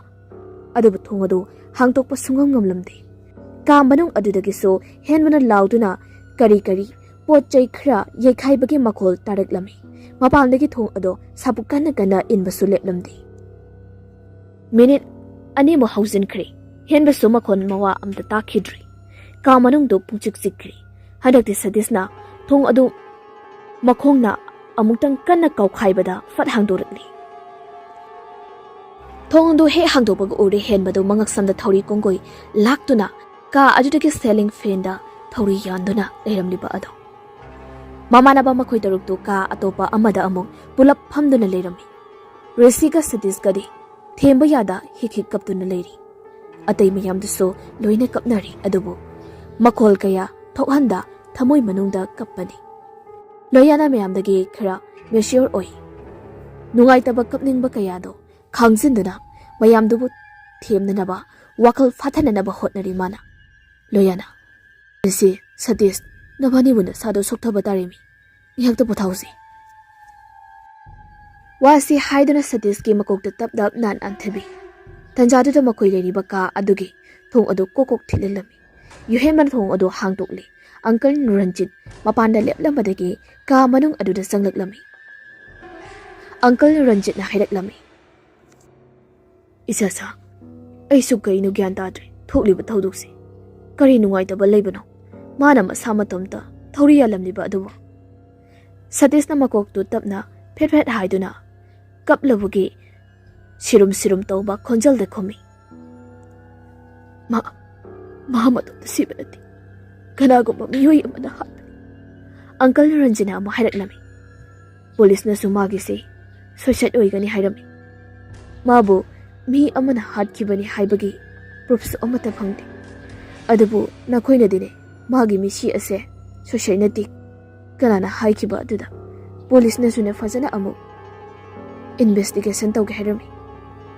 ꯑꯗꯨꯕꯨ ꯊꯣꯡ ꯑꯗꯨ ꯍꯥꯡꯇꯣꯛꯄ ꯁꯨꯡꯉꯝ ꯉꯝꯂꯝꯗꯦ ꯀꯥ ꯃꯅꯨꯡ ꯑꯗꯨꯗꯒꯤꯁꯨ ꯍꯦꯟꯕꯅ ꯂꯥꯎꯗꯨꯅ ꯀꯔꯤ ꯄꯣꯠ ꯆꯩ ꯈꯔ ꯌꯩꯈꯥꯏꯕꯒꯤ ꯃꯈꯣꯜ ꯇꯥꯔꯛꯂꯝꯃꯤ ꯃꯄꯥꯟꯗꯒꯤ ꯊꯣꯡ ꯑꯗꯣ ꯁꯥꯄꯨ ꯀꯟꯅ ꯏꯟꯕꯁꯨ ꯂꯦꯞꯂꯝꯗꯦ ꯃꯤꯅꯤꯠ ꯑꯅꯤꯃꯨꯛ ꯍꯧꯖꯤꯟꯈ꯭ꯔꯦ ꯍꯦꯟꯕꯁꯨ ꯃꯈꯣꯟ ꯃꯋꯥ ꯑꯝꯇ ꯇꯥꯈꯤꯗ꯭ꯔꯤ ꯀꯥ ꯃꯅꯨꯡꯗꯨ ꯄꯨꯡꯆꯤꯛ ꯆꯤꯛꯈ꯭ꯔꯤ ꯍꯟꯗꯛꯇꯤ ꯁꯇꯤꯁꯅ ꯊꯣꯡ ꯑꯗꯨ ꯃꯈꯣꯡꯅ ꯑꯃꯨꯛꯇꯪ ꯀꯟꯅ ꯀꯥꯎꯈꯥꯏꯕꯗ ꯐꯠ ꯍꯥꯡꯗꯣꯔꯛꯂꯤ ꯊꯣꯡ ꯑꯗꯨ ꯍꯦꯛ ꯍꯥꯡꯗꯣꯛꯄꯒ ꯎꯔꯦ ꯍꯦꯟꯕꯗꯨ ꯃꯉꯛꯁꯝꯗ ꯊꯧꯔꯤ ꯀꯣꯡꯒꯣꯏ ꯂꯥꯛꯇꯨꯅ ꯀꯥ ꯑꯗꯨꯗꯒꯤ ꯁꯦꯂꯤꯡ ꯐꯦꯟꯗ ꯊꯧꯔꯤ ꯌꯥꯟꯗꯨꯅ ꯂꯩꯔꯝꯂꯤꯕ ꯑꯗꯣ ꯃꯃꯥꯟꯅꯕ ꯃꯈꯣꯏ ꯇꯔꯨꯛꯇꯨ ꯀꯥ ꯑꯇꯣꯞꯄ ꯑꯃꯗ ꯑꯃꯨꯛ ꯄꯨꯂꯞ ꯐꯝꯗꯨꯅ ꯂꯩꯔꯝꯃꯤ ꯔꯤꯁꯤꯒ ꯁꯇꯤꯁꯀꯗꯤ ꯊꯦꯝꯕ ꯌꯥꯗ ꯍꯤꯛ ꯀꯞꯇꯨꯅ ꯂꯩꯔꯤ ꯑꯇꯩ ꯃꯌꯥꯝꯗꯨꯁꯨ ꯂꯣꯏꯅ ꯀꯞꯅꯔꯤ ꯑꯗꯨꯕꯨ ꯃꯈꯣꯜ ꯀꯌꯥ ꯊꯣꯛꯍꯟꯗ ꯊꯃꯣꯏ ꯃꯅꯨꯡꯗ ꯀꯞꯄꯅꯤ ꯂꯣꯌꯥꯅ ꯃꯌꯥꯝꯗꯒꯤ ꯈꯔ ꯃꯦꯆꯤꯌꯣꯔ ꯑꯣꯏ ꯅꯨꯡꯉꯥꯏꯇꯕ ꯀꯞꯅꯤꯡꯕ ꯀꯌꯥꯗꯣ ꯈꯥꯡꯖꯤꯟꯗꯨꯅ ꯃꯌꯥꯝꯗꯨꯕꯨ ꯊꯦꯝꯅꯅꯕ ꯋꯥꯈꯜ ꯐꯥꯊꯅꯅꯕ ꯍꯣꯠꯅꯔꯤ ꯃꯥꯅ ꯂꯣꯌꯥꯅ ꯔꯤꯁꯤ ꯁꯇꯤꯁ ꯅꯕꯥꯅꯤꯕꯨ ꯅꯁꯥꯗꯣ ꯁꯣꯛꯊꯕ ꯇꯥꯔꯦꯃꯤ ꯉꯥꯏꯍꯥꯛꯇ ꯄꯣꯊꯥꯎꯁꯤ ꯋꯥꯁꯤ ꯍꯥꯏꯗꯨꯅ ꯁꯇꯤꯁꯀꯤ ꯃꯀꯣꯛꯇ ꯇꯞ ꯅꯥꯟꯊꯕꯤ ꯇꯟꯖꯥꯗꯨꯗ ꯃꯈꯣꯏ ꯂꯩꯔꯤꯕ ꯀꯥ ꯑꯗꯨꯒꯤ ꯊꯣꯡ ꯑꯗꯨ ꯀꯣꯛ ꯊꯤꯜꯂꯝꯃꯤ ꯌꯨꯍꯦꯟꯕꯅ ꯊꯣꯡ ꯑꯗꯨ ꯍꯥꯡꯇꯣꯛꯂꯤ ꯑꯪꯀꯜ ꯔꯟꯖꯤꯠ ꯃꯄꯥꯟꯗ ꯂꯦꯞꯂꯝꯕꯗꯒꯤ ꯀꯥ ꯃꯅꯨꯡ ꯑꯗꯨꯗ ꯆꯪꯂꯛꯂꯝꯃꯤ ꯑꯪꯀꯜ ꯔꯟꯖꯤꯠꯅ ꯍꯥꯏꯔꯛꯂꯝꯃꯤ ꯏꯆꯥꯆꯥ ꯑꯩꯁꯨ ꯀꯩꯅꯣ ꯒ꯭ꯌꯥꯟ ꯇꯥꯗ꯭ꯔꯦ ꯊꯣꯛꯂꯤꯕ ꯊꯧꯗꯣꯛꯁꯦ ꯀꯔꯤ ꯅꯨꯡꯉꯥꯏꯇꯕ ꯂꯩꯕꯅꯣ ꯃꯥꯅ ꯃꯁꯥ ꯃꯇꯣꯝꯇ ꯊꯧꯔꯤ ꯌꯥꯜꯂꯝꯂꯤꯕ ꯑꯗꯨꯕꯨ ꯁꯇꯤꯁꯅ ꯃꯀꯣꯛꯇꯨ ꯇꯞꯅ ꯐꯦꯠ ꯍꯥꯏꯗꯨꯅ ꯀꯞꯂꯕꯒꯤ ꯁꯤꯔꯨꯝ ꯇꯧꯕ ꯈꯣꯟꯖꯦꯜꯗ ꯈꯨꯝꯃꯤ ꯃꯥ ꯃꯇꯣꯝꯇ ꯁꯤꯕ ꯅꯠꯇꯦ ꯀꯅꯥꯒꯨꯝꯕ ꯃꯤꯑꯣꯏ ꯑꯃꯅ ꯍꯥꯠꯄꯅꯤ ꯑꯪꯀꯜ ꯔꯟꯖꯤꯠꯅ ꯑꯃꯨꯛ ꯍꯥꯏꯔꯛꯂꯝꯃꯤ ꯄꯨꯂꯤꯁꯅꯁꯨ ꯃꯥꯒꯤꯁꯦ ꯁꯨꯏꯁꯥꯏꯗ ꯑꯣꯏꯒꯅꯤ ꯍꯥꯏꯔꯝꯃꯤ ꯃꯥꯕꯨ ꯃꯤ ꯑꯃꯅ ꯍꯥꯠꯈꯤꯕꯅꯤ ꯍꯥꯏꯕꯒꯤ ꯄ꯭ꯔꯨꯐꯁꯨ ꯑꯃꯠꯇ ꯐꯪꯗꯦ ꯑꯗꯨꯕꯨ ꯅꯈꯣꯏꯅꯗꯤꯅꯦ ꯃꯥꯒꯤ ꯃꯤꯁꯤ ꯑꯁꯦ ꯁꯨꯏꯁꯥꯏꯗ ꯅꯠꯇꯦ ꯀꯅꯥꯅ ꯍꯥꯏꯈꯤꯕ ꯑꯗꯨꯗ ꯄꯨꯂꯤꯁꯅꯁꯨꯅꯦ ꯐꯖꯅ ꯑꯃꯨꯛ ꯏꯟꯚꯦꯁꯇꯤꯒꯦꯁꯟ ꯇꯧꯒꯦ ꯍꯥꯏꯔꯝꯃꯤ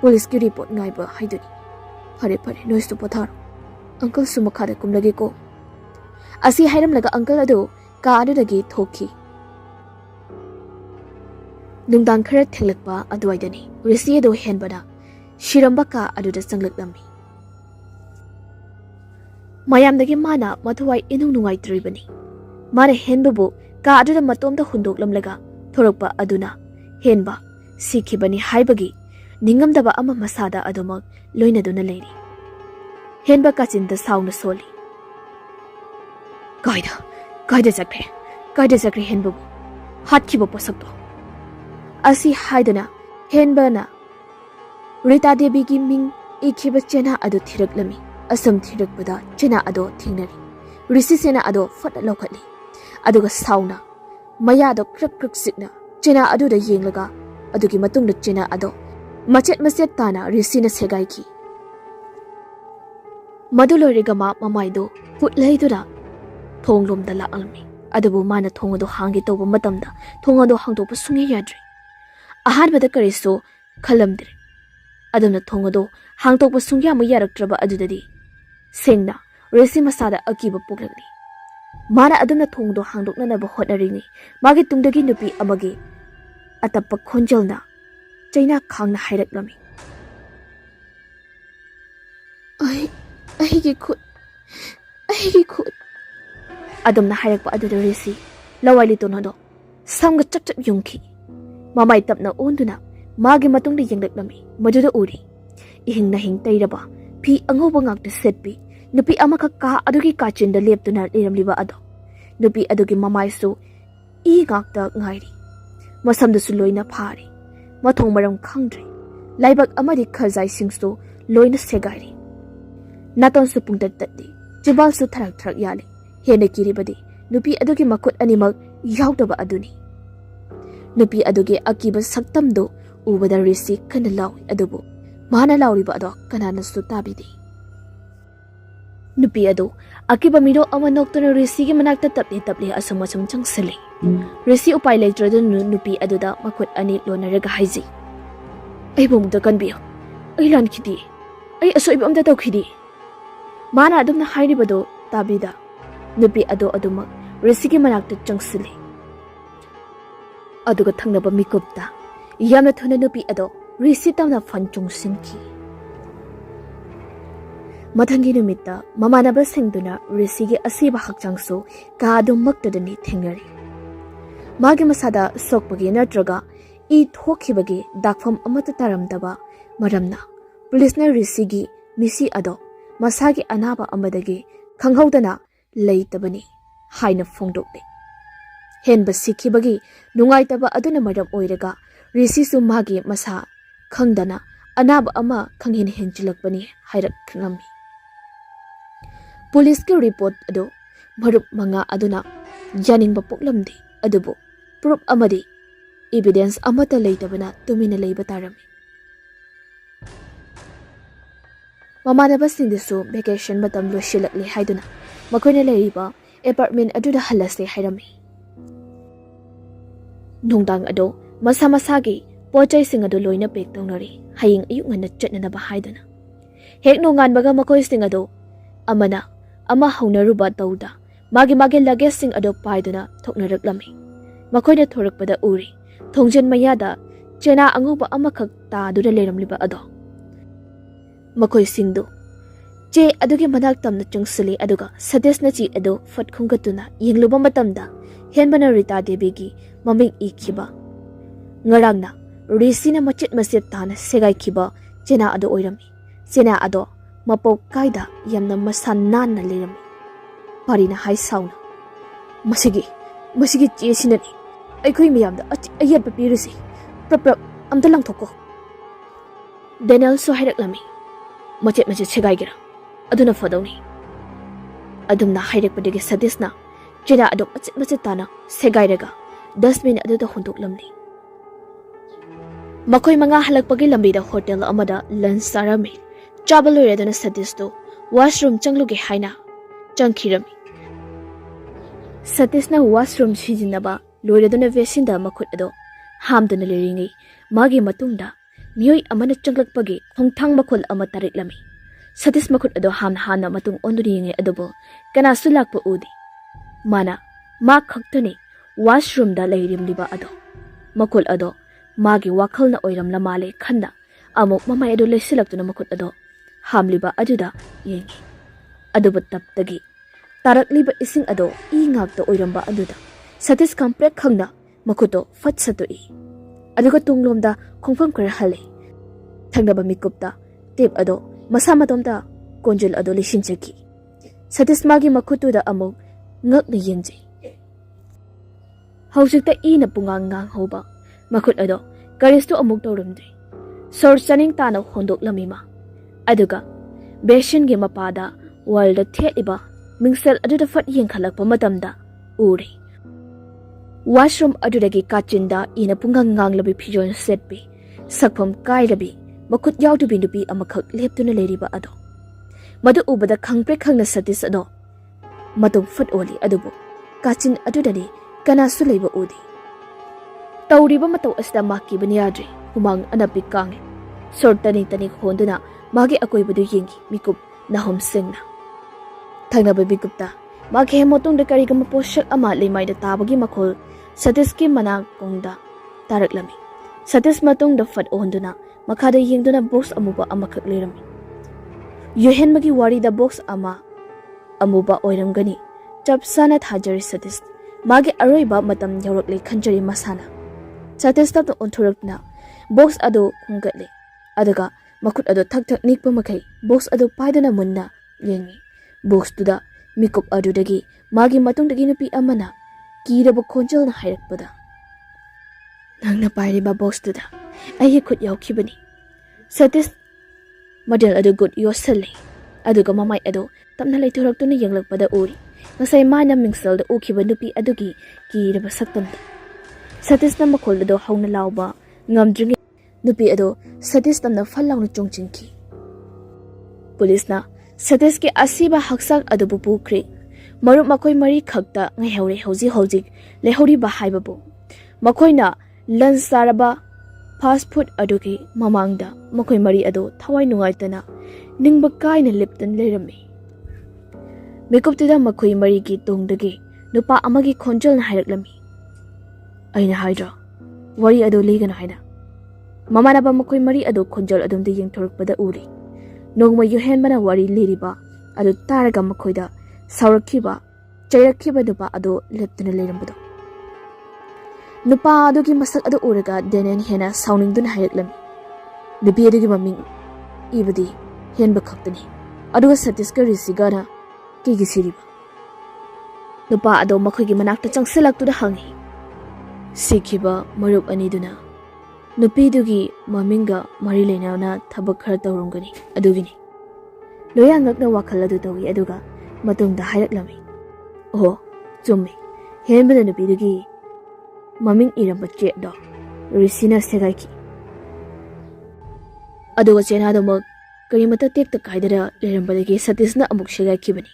ꯄꯨꯂꯤꯁꯀꯤ ꯔꯤꯄꯣꯔꯠ ꯉꯥꯏꯕ ꯍꯥꯏꯗꯨꯅꯤ ꯐꯔꯦ ꯅꯣꯏꯁꯨ ꯄꯣꯊꯥꯔꯣ ꯑꯪꯀꯜꯁꯨ ꯃꯈꯥꯗ ꯀꯨꯝꯂꯒꯦꯀꯣ ꯑꯁꯤ ꯍꯥꯏꯔꯝꯂꯒ ꯑꯪꯀꯜ ꯑꯗꯨ ꯀꯥ ꯑꯗꯨꯗꯒꯤ ꯊꯣꯛꯈꯤ ꯅꯨꯡꯗꯥꯡ ꯈꯔ ꯊꯦꯡꯂꯛꯄ ꯑꯗꯨꯋꯥꯏꯗꯅꯤ ꯔꯤꯁꯤ ꯑꯗꯨ ꯍꯦꯟꯕꯅ ꯁꯤꯔꯝꯕ ꯀꯥ ꯑꯗꯨꯗ ꯆꯪꯂꯛꯂꯝꯃꯤ mayamdagi mana mathawai inung nungaitribani mana henbabu ka aduda matomda hundoklamlaga thorakpa aduna henba sikhibani haibagi ningamdaba ama masada adumak loinaduna leiri henba kachinda sauna soli kaida zakre henbabu hatkiba posakto asi haidana henbana Rita Devi gi ming ikhiba chena ado thiraklami asam thirakpada chena ado thingnari risi sena ado fat lokhatli aduga sauna maya do krak krak sikna chena ado da yenglaga adugi matungda chena ado machet tana risi na segai ki maduloriga mamai do putlaidura thonglom da laalmi adubu mana thongado hangi toba matamda thongado hangdopa sungye yadri ahanbada kariso khalamdre adamna thongado hangtokpa sungya mu yaraktraba adudadi sengna resi masada akiba poklagni mana adamna thongdo hangdokna ba hotnarini magi tungdagi nupi amagi atappa khonjalna chaina khangna hairaklami ai gi khut adamna hairakpa aduda resi lawali tonado samga chap yungki mamai tapna onduna magi matungda yenglaklami maduda uri ihing na hing tairaba phi angoba ngakta setpi nupi amaka ka adugi kachinda leptuna liramliba ado nupi adugi mamaisu I ngakta ngairi masamda su loina phari mathong maram khangdri laibak amadi khazai singsu loina segairi naton su pungtat tatti jibal su tharak yali hena kiribadi nupi adugi makut animal yaudaba aduni nupi adugi akiba saktamdo ubada risi kana lawi adubu mana lauriba ado kanana su tabidi nupi ado akiba miro ama noktona risi gi manakta tapli asam changsali risi upai leitradu nupi aduda makut ani lonaraga haiji ai bomda kanbiyo ai lan khidi ai asoiba amda tawkhidi mana adumna hairibado tabida nupi ado aduma risi gi manakta changsali aduga thangnaba mikupta yamna thuna nupi ado risi tamna fanchung sinki mathangi numita mamanaba singduna risi gi asiba hakchangsu ka adum maktadani thengnari magi masada sokpagi natraga I thokhibagi dakfam amata taramdaba maramna police na risi gi misi ado masagi anaba amadagi khanghaudana leitabani haina phongdokle henba sikhibagi nungaitaba aduna maram oiraga risi su magi masa khangdana anaba ama khanghin henchilakbani hairak khnami police ki report ado marup manga aduna janing ba poklamdi adubu proof amadi evidence amata leitabana tumina leiba tarami mamanaba singdisu vacation matam loshilakli haiduna makoina leiriba apartment aduda halase hairami nungdang ado masa-masagi pochai sing ado loina pek tawnari haying ayuk ngana chatnanaba haiduna hek nonganbaga makoi sing ado amana ama haunaruba tawda magi luggage sing ado paiduna thoknaraklami makoina thorakpada uri thongjen mayada chena angoba amakhak ta dura leramliba ado makoi singdu che adugi manak tamna chungsali aduga sadesna chi ado fatkhunggatuna yengluba matamda henbana Rita Devi gi maming ikhiba ngarangna risina machet tana segai khiba chena ado oirami chena ado mapok kaida yamna masannan na lerami parina hai sauna masigi chesinani aikhoi miyamda ayat papirisi prap amta langthoko Daniel so hairak machet segai gira aduna fadawni adumna hairak padigi sadisna chena ado machet tana segai raga dustbin aduda hundoklamni makoi manga halakpagi lambida hotel amada lunch sarami travel loiradana sadisto washroom changluge haina changkhirami satisna washroom sijinaba loiradana vesinda makhut ado hamdana leringi magi matungda miyoi amana changlakpagi khongthang makhol ama tariklami satis makhut ado hana matung onduri nge adobo kana sulakpa udi mana ma khaktani washroom da leirimliba ado makol ado magi wakhalna oiramla male khanda amok mamai ado leisilaktuna makhut ado hamliba ajuda yengi ꯑꯗꯨꯕꯨ ꯇꯞꯇꯒꯤ ꯇꯥꯔꯛꯂꯤꯕ ꯏꯁꯤꯡ ꯑꯗꯣ E ꯉꯥꯛꯇ ꯑꯣꯏꯔꯝꯕ ꯑꯗꯨꯗ ꯁꯇꯤꯁ ꯀꯝꯄ꯭ꯂꯦꯛ ꯈꯪꯅ ꯃꯈꯨꯠꯇꯣ ꯐꯠ ꯁꯠꯇꯣꯛꯏ ꯑꯗꯨꯒ ꯇꯨꯡꯂꯣꯝꯗ ꯈꯣꯡꯐꯝ ꯈꯔ ꯍꯜꯂꯤ ꯊꯪꯅꯕ ꯃꯤꯀꯨꯞꯇ ꯇꯦꯞ ꯑꯗꯣ ꯃꯁꯥ ꯃꯇꯣꯝꯇ ꯀꯣꯟꯖꯦꯜ ꯑꯗꯣ ꯂꯩꯁꯤꯟꯖꯈꯤ ꯁꯇꯤꯁ ꯃꯥꯒꯤ ꯃꯈꯨꯠꯇꯨꯗ ꯑꯃꯨꯛ ꯉꯛꯅ ꯌꯦꯡꯖꯩ ꯍꯧꯖꯤꯛꯇ ꯏꯅ ꯄꯨꯡꯉꯥꯡ ꯉꯥꯡꯍꯧꯕ ꯃꯈꯨꯠ ꯑꯗꯣ ꯀꯔꯤꯁꯨ ꯑꯃꯨꯛ ꯇꯧꯔꯝꯗ꯭ꯔꯤ ꯁꯣꯔ ꯆꯥꯅꯤꯡ ꯇꯥꯅ ꯍꯣꯟꯗꯣꯛꯂꯝꯃꯤ ꯃꯥ ꯑꯗꯨꯒ ꯕꯦꯁꯤꯟꯒꯤ ꯃꯄꯥꯗ ꯋꯥꯜꯗ ꯊꯦꯠꯂꯤꯕ ꯃꯤꯡꯁꯦꯜ ꯑꯗꯨꯗ ꯐꯠ ꯌꯦꯡꯈꯠꯂꯛꯄ ꯃꯇꯝꯗ ꯎꯔꯦ ꯋꯥꯁꯔꯨꯝ ꯑꯗꯨꯗꯒꯤ ꯀꯥꯆꯤꯟꯗ ꯏꯅ ꯄꯨꯡꯉꯥꯡ ꯉꯥꯡꯂꯕꯤ ꯐꯤꯖꯣꯜ ꯁꯦꯠꯄꯤ ꯁꯛꯐꯝ ꯀꯥꯏꯔꯕꯤ ꯃꯈꯨꯠ ꯌꯥꯎꯗꯕꯤ ꯅꯨꯄꯤ ꯑꯃꯈꯛ ꯂꯦꯞꯇꯨꯅ ꯂꯩꯔꯤꯕ ꯑꯗꯣ ꯃꯗꯨ ꯎꯕꯗ ꯈꯪꯄ꯭ꯔꯦꯛ ꯈꯪꯅ ꯁꯇꯤꯁ ꯑꯗꯣ ꯃꯇꯨꯡ ꯐꯠ ꯑꯣꯜꯂꯤ ꯑꯗꯨꯕꯨ ꯀꯥꯆꯤꯟ ꯑꯗꯨꯗꯗꯤ ꯀꯅꯥꯁꯨ ꯂꯩꯕ ꯎꯗꯦ ꯇꯧꯔꯤꯕ ꯃꯇꯧ ꯑꯁꯤꯗ ꯃꯥ ꯀꯤꯕꯅ ꯌꯥꯗ꯭ꯔꯦ ꯍꯨꯃꯥꯡ ꯑꯅꯞꯄꯤ ꯀꯥꯡꯉꯦ ꯁꯣꯔ ꯇꯅꯤꯛ ꯇꯅꯤꯛ ꯍꯣꯟꯗꯨꯅ ꯃꯥꯒꯤ ꯑꯀꯣꯏꯕꯗꯨ ꯌꯦꯡꯈꯤ ꯃꯤꯀꯨꯞ ꯅꯥꯍꯨꯝ ꯁꯤꯡꯅ ꯊꯪꯅꯕ ꯃꯤꯀꯨꯞꯇ ꯃꯥꯒꯤ ꯍꯦꯛ ꯃꯇꯨꯡꯗ ꯀꯔꯤꯒꯨꯝꯕ ꯄꯣꯠꯁꯛ ꯑꯃ ꯂꯩꯃꯥꯏꯗ ꯇꯥꯕꯒꯤ ꯃꯈꯣꯜ ꯁꯇꯤꯁꯀꯤ ꯃꯅꯥꯀꯣꯡꯗ ꯇꯥꯔꯛꯂꯝꯃꯤ ꯁꯇꯤꯁ ꯃꯇꯨꯡꯗ ꯐꯠ ꯑꯣꯟꯗꯨꯅ ꯃꯈꯥꯗ ꯌꯦꯡꯗꯨꯅ ꯕꯣꯛꯁ ꯑꯃꯨꯕ ꯑꯃꯈꯛ ꯂꯩꯔꯝꯃꯤ ꯌꯨꯍꯦꯟꯕꯒꯤ ꯋꯥꯔꯤꯗ ꯕꯣꯛꯁ ꯑꯃ ꯑꯃꯨꯕ ꯑꯣꯏꯔꯝꯒꯅꯤ ꯆꯞ ꯆꯥꯅ ꯊꯥꯖꯔꯤ ꯁꯇꯤꯁ ꯃꯥꯒꯤ ꯑꯔꯣꯏꯕ ꯃꯇꯝ ꯌꯧꯔꯛꯂꯦ ꯈꯟꯖꯔꯤ ꯃꯁꯥꯅ ꯁꯇꯤꯁ ꯇꯞꯅ ꯑꯣꯟꯊꯣꯔꯛꯇꯨꯅ ꯕꯣꯛꯁ ꯑꯗꯨ ꯈꯨꯝꯒꯠꯂꯤ ꯑꯗꯨꯒ ꯃꯈꯨꯠ ꯑꯗꯨ ꯊꯛ ꯊꯛ ꯅꯤꯛꯄ ꯃꯈꯩ ꯕꯣꯛꯁ ꯑꯗꯨ ꯄꯥꯏꯗꯨꯅ ꯃꯨꯟꯅ ꯌꯦꯡꯉꯤ ꯕꯣꯛꯁꯇꯨꯗ ꯃꯤꯀꯨꯞ ꯑꯗꯨꯗꯒꯤ ꯃꯥꯒꯤ ꯃꯇꯨꯡꯗꯒꯤ ꯅꯨꯄꯤ ꯑꯃꯅ ꯀꯤꯔꯕ ꯈꯣꯟꯖꯦꯜꯅ ꯍꯥꯏꯔꯛꯄꯗ ꯅꯪꯅ ꯄꯥꯏꯔꯤꯕ ꯕꯣꯛꯁꯇꯨꯗ ꯑꯩꯒꯤ ꯈꯨꯠ ꯌꯥꯎꯈꯤꯕꯅꯤ ꯁꯇꯤꯁ ꯃꯗꯦꯜ ꯑꯗꯨ ꯒꯨꯠ ꯌꯣꯠꯁꯜꯂꯤ ꯑꯗꯨꯒ ꯃꯃꯥꯏ ꯑꯗꯨ ꯇꯞꯅ ꯂꯩꯊꯣꯔꯛꯇꯨꯅ ꯌꯦꯡꯂꯛꯄꯗ ꯎꯔꯤ ꯉꯁꯥꯏ ꯃꯥꯅ ꯃꯤꯡꯁꯦꯜꯗ ꯎꯈꯤꯕ ꯅꯨꯄꯤ ꯑꯗꯨꯒꯤ ꯀꯤꯔꯕ ꯁꯛꯇꯝꯗ ꯁꯇꯤꯁꯅ ꯃꯈꯣꯜ ꯑꯗꯨ ꯍꯧꯅ ꯂꯥꯎꯕ ꯉꯝꯗ꯭ꯔꯤꯉꯩ ꯅꯨꯄꯤ ꯑꯗꯨ ꯁꯇꯤꯁ ꯇꯝꯅ ꯐꯜ ꯂꯥꯎꯅ ꯆꯣꯡꯁꯤꯟꯈꯤ ꯄꯨꯂꯤꯁꯅ ꯁꯇꯤꯁꯀꯤ ꯑꯁꯤꯕ ꯍꯛꯆꯥꯡ ꯑꯗꯨꯕꯨ ꯄꯨꯈ꯭ꯔꯦ ꯃꯔꯨꯞ ꯃꯈꯣꯏ ꯃꯔꯤ ꯈꯛꯇ ꯉꯥꯏꯍꯧꯔꯦ ꯍꯧꯖꯤꯛ ꯂꯩꯍꯧꯔꯤꯕ ꯍꯥꯏꯕꯕꯨ ꯃꯈꯣꯏꯅ ꯂꯟꯆ ꯆꯥꯔꯕ ꯐꯥꯁꯠ ꯐꯨꯗ ꯑꯗꯨꯒꯤ ꯃꯃꯥꯡꯗ ꯃꯈꯣꯏ ꯃꯔꯤ ꯑꯗꯨ ꯊꯋꯥꯏ ꯅꯨꯡꯉꯥꯏꯇꯅ ꯅꯤꯡꯕ ꯀꯥꯏꯅ ꯂꯦꯞꯇꯨꯅ ꯂꯩꯔꯝꯃꯤ ꯃꯤꯀꯨꯞꯇꯨꯗ ꯃꯈꯣꯏ ꯃꯔꯤꯒꯤ ꯇꯨꯡꯗꯒꯤ ꯅꯨꯄꯥ ꯑꯃꯒꯤ ꯈꯣꯟꯖꯦꯜꯅ ꯍꯥꯏꯔꯛꯂꯝꯃꯤ ꯑꯩꯅ ꯍꯥꯏꯗ꯭ꯔꯣ ꯋꯥꯔꯤ ꯑꯗꯨ ꯂꯤꯒꯅꯨ ꯍꯥꯏꯅ ꯃꯃꯥꯟꯅꯕ ꯃꯈꯣꯏ ꯃꯔꯤ ꯑꯗꯨ ꯈꯣꯟꯖꯦꯜ ꯑꯗꯨꯝꯗ ꯌꯦꯡꯊꯣꯔꯛꯄꯗ ꯎꯔꯤ ꯅꯣꯡꯃ ꯌꯨꯍꯦꯟꯕꯅ ꯋꯥꯔꯤ ꯂꯤꯔꯤꯕ ꯑꯗꯨ ꯇꯥꯔꯒ ꯃꯈꯣꯏꯗ ꯁꯥꯎꯔꯛꯈꯤꯕ ꯆꯩꯔꯛꯈꯤꯕ ꯅꯨꯄꯥ ꯑꯗꯨ ꯂꯦꯞꯇꯨꯅ ꯂꯩꯔꯝꯕꯗꯣ ꯅꯨꯄꯥ ꯑꯗꯨꯒꯤ ꯃꯁꯛ ꯑꯗꯨ ꯎꯔꯒ ꯗꯦꯅꯦꯟ ꯍꯦꯟꯅ ꯁꯥꯎꯅꯤꯡꯗꯨꯅ ꯍꯥꯏꯔꯛꯂꯝꯃꯤ ꯅꯨꯄꯤ ꯑꯗꯨꯒꯤ ꯃꯃꯤꯡ ꯏꯕꯗꯤ ꯍꯦꯟꯕ ꯈꯛꯇꯅꯤ ꯑꯗꯨꯒ ꯁꯇꯤꯁꯀ ꯔꯤꯁꯤꯒꯅ ꯀꯩꯒꯤ ꯁꯤꯔꯤꯕ ꯅꯨꯄꯥ ꯑꯗꯣ ꯃꯈꯣꯏꯒꯤ ꯃꯅꯥꯛꯇ ꯆꯪꯁꯤꯜꯂꯛꯇꯨꯅ ꯍꯪꯉꯤ ꯁꯤꯈꯤꯕ ꯃꯔꯨꯞ ꯑꯅꯤꯗꯨꯅ ꯅꯨꯄꯤꯗꯨꯒꯤ ꯃꯃꯤꯡꯒ ꯃꯔꯤ ꯂꯩꯅꯅ ꯊꯕꯛ ꯈꯔ ꯇꯧꯔꯝꯒꯅꯤ ꯑꯗꯨꯒꯤꯅꯤ ꯂꯣꯌꯥ ꯉꯛꯅ ꯋꯥꯈꯜ ꯑꯗꯨ ꯇꯧꯏ ꯑꯗꯨꯒ ꯃꯇꯨꯡꯗ ꯍꯥꯏꯔꯛꯂꯝꯃꯤ ꯑꯣꯍꯣ ꯆꯨꯝꯃꯤ ꯍꯦꯟꯕꯗ ꯅꯨꯄꯤꯗꯨꯒꯤ ꯃꯃꯤꯡ ꯏꯔꯝꯕ ꯆꯦꯛꯗꯣ ꯔꯤꯁꯤꯅ ꯁꯦꯒꯥꯏꯈꯤ ꯑꯗꯨꯒ ꯆꯦꯅꯥꯗꯨꯃꯛ ꯀꯔꯤꯃꯠꯇ ꯇꯦꯛꯇ ꯀꯥꯏꯗꯅ ꯂꯩꯔꯝꯕꯗꯒꯤ ꯁꯇꯤꯁꯅ ꯑꯃꯨꯛ ꯁꯦꯒꯥꯏꯈꯤꯕꯅꯤ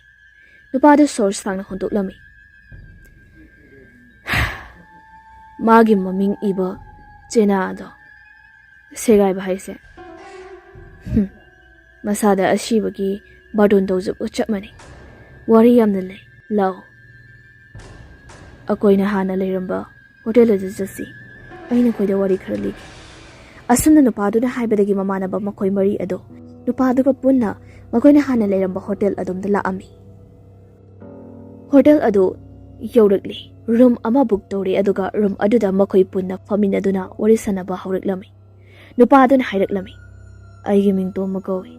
ꯅꯨꯄꯥꯗꯨ ꯁꯣꯔ ꯁꯥꯡꯅ ꯍꯣꯟꯗꯣꯛꯂꯝꯃꯤ ꯃꯥꯒꯤ ꯃꯃꯤꯡ ꯏꯕ ꯆꯦꯅꯥꯗꯣ ꯁꯦꯒꯥꯏꯕ ꯍꯥꯏꯁꯦ ꯃꯁꯥꯗ ꯑꯁꯤꯕꯒꯤ ꯕꯥꯔꯇꯣꯟ ꯇꯧꯖꯕ ꯆꯞ ꯃꯥꯟꯅꯩ ꯋꯥꯔꯤ ꯌꯥꯝꯅ ꯂꯩ ꯂꯥꯛꯑꯣ ꯑꯩꯈꯣꯏꯅ ꯍꯥꯟꯅ ꯂꯩꯔꯝꯕ ꯍꯣꯇꯦꯜ ꯑꯗꯨ ꯆꯠꯁꯤ ꯑꯩ ꯅꯈꯣꯏꯗ ꯋꯥꯔꯤ ꯈꯔ ꯂꯤꯒꯦ ꯑꯁꯨꯝꯅ ꯅꯨꯄꯥꯗꯨꯅ ꯍꯥꯏꯕꯗꯒꯤ ꯃꯃꯥꯟꯅꯕ ꯃꯈꯣꯏ ꯃꯔꯤ ꯑꯗꯣ ꯅꯨꯄꯥꯗꯨꯒ ꯄꯨꯟꯅ ꯃꯈꯣꯏꯅ ꯍꯥꯟꯅ ꯂꯩꯔꯝꯕ ꯍꯣꯇꯦꯜ ꯑꯗꯣꯝꯗ ꯂꯥꯛꯑꯝꯃꯤ ꯍꯣꯇꯦꯜ ꯑꯗꯨ ꯌꯧꯔꯛꯂꯤ ꯔꯨꯝ ꯑꯃ ꯕꯨꯛ ꯇꯧꯔꯦ ꯑꯗꯨꯒ ꯔꯨꯝ ꯑꯗꯨꯗ ꯃꯈꯣꯏ ꯄꯨꯟꯅ ꯐꯝꯃꯤꯟꯅꯗꯨꯅ ꯋꯥꯔꯤ ꯁꯥꯟꯅꯕ ꯍꯧꯔꯛꯂꯝꯃꯤ ꯅꯨꯄꯥꯗꯨꯅ ꯍꯥꯏꯔꯛꯂꯝꯃꯤ ꯑꯩꯒꯤ ꯃꯤꯡ ꯇꯣꯝꯕ ꯀꯧꯏ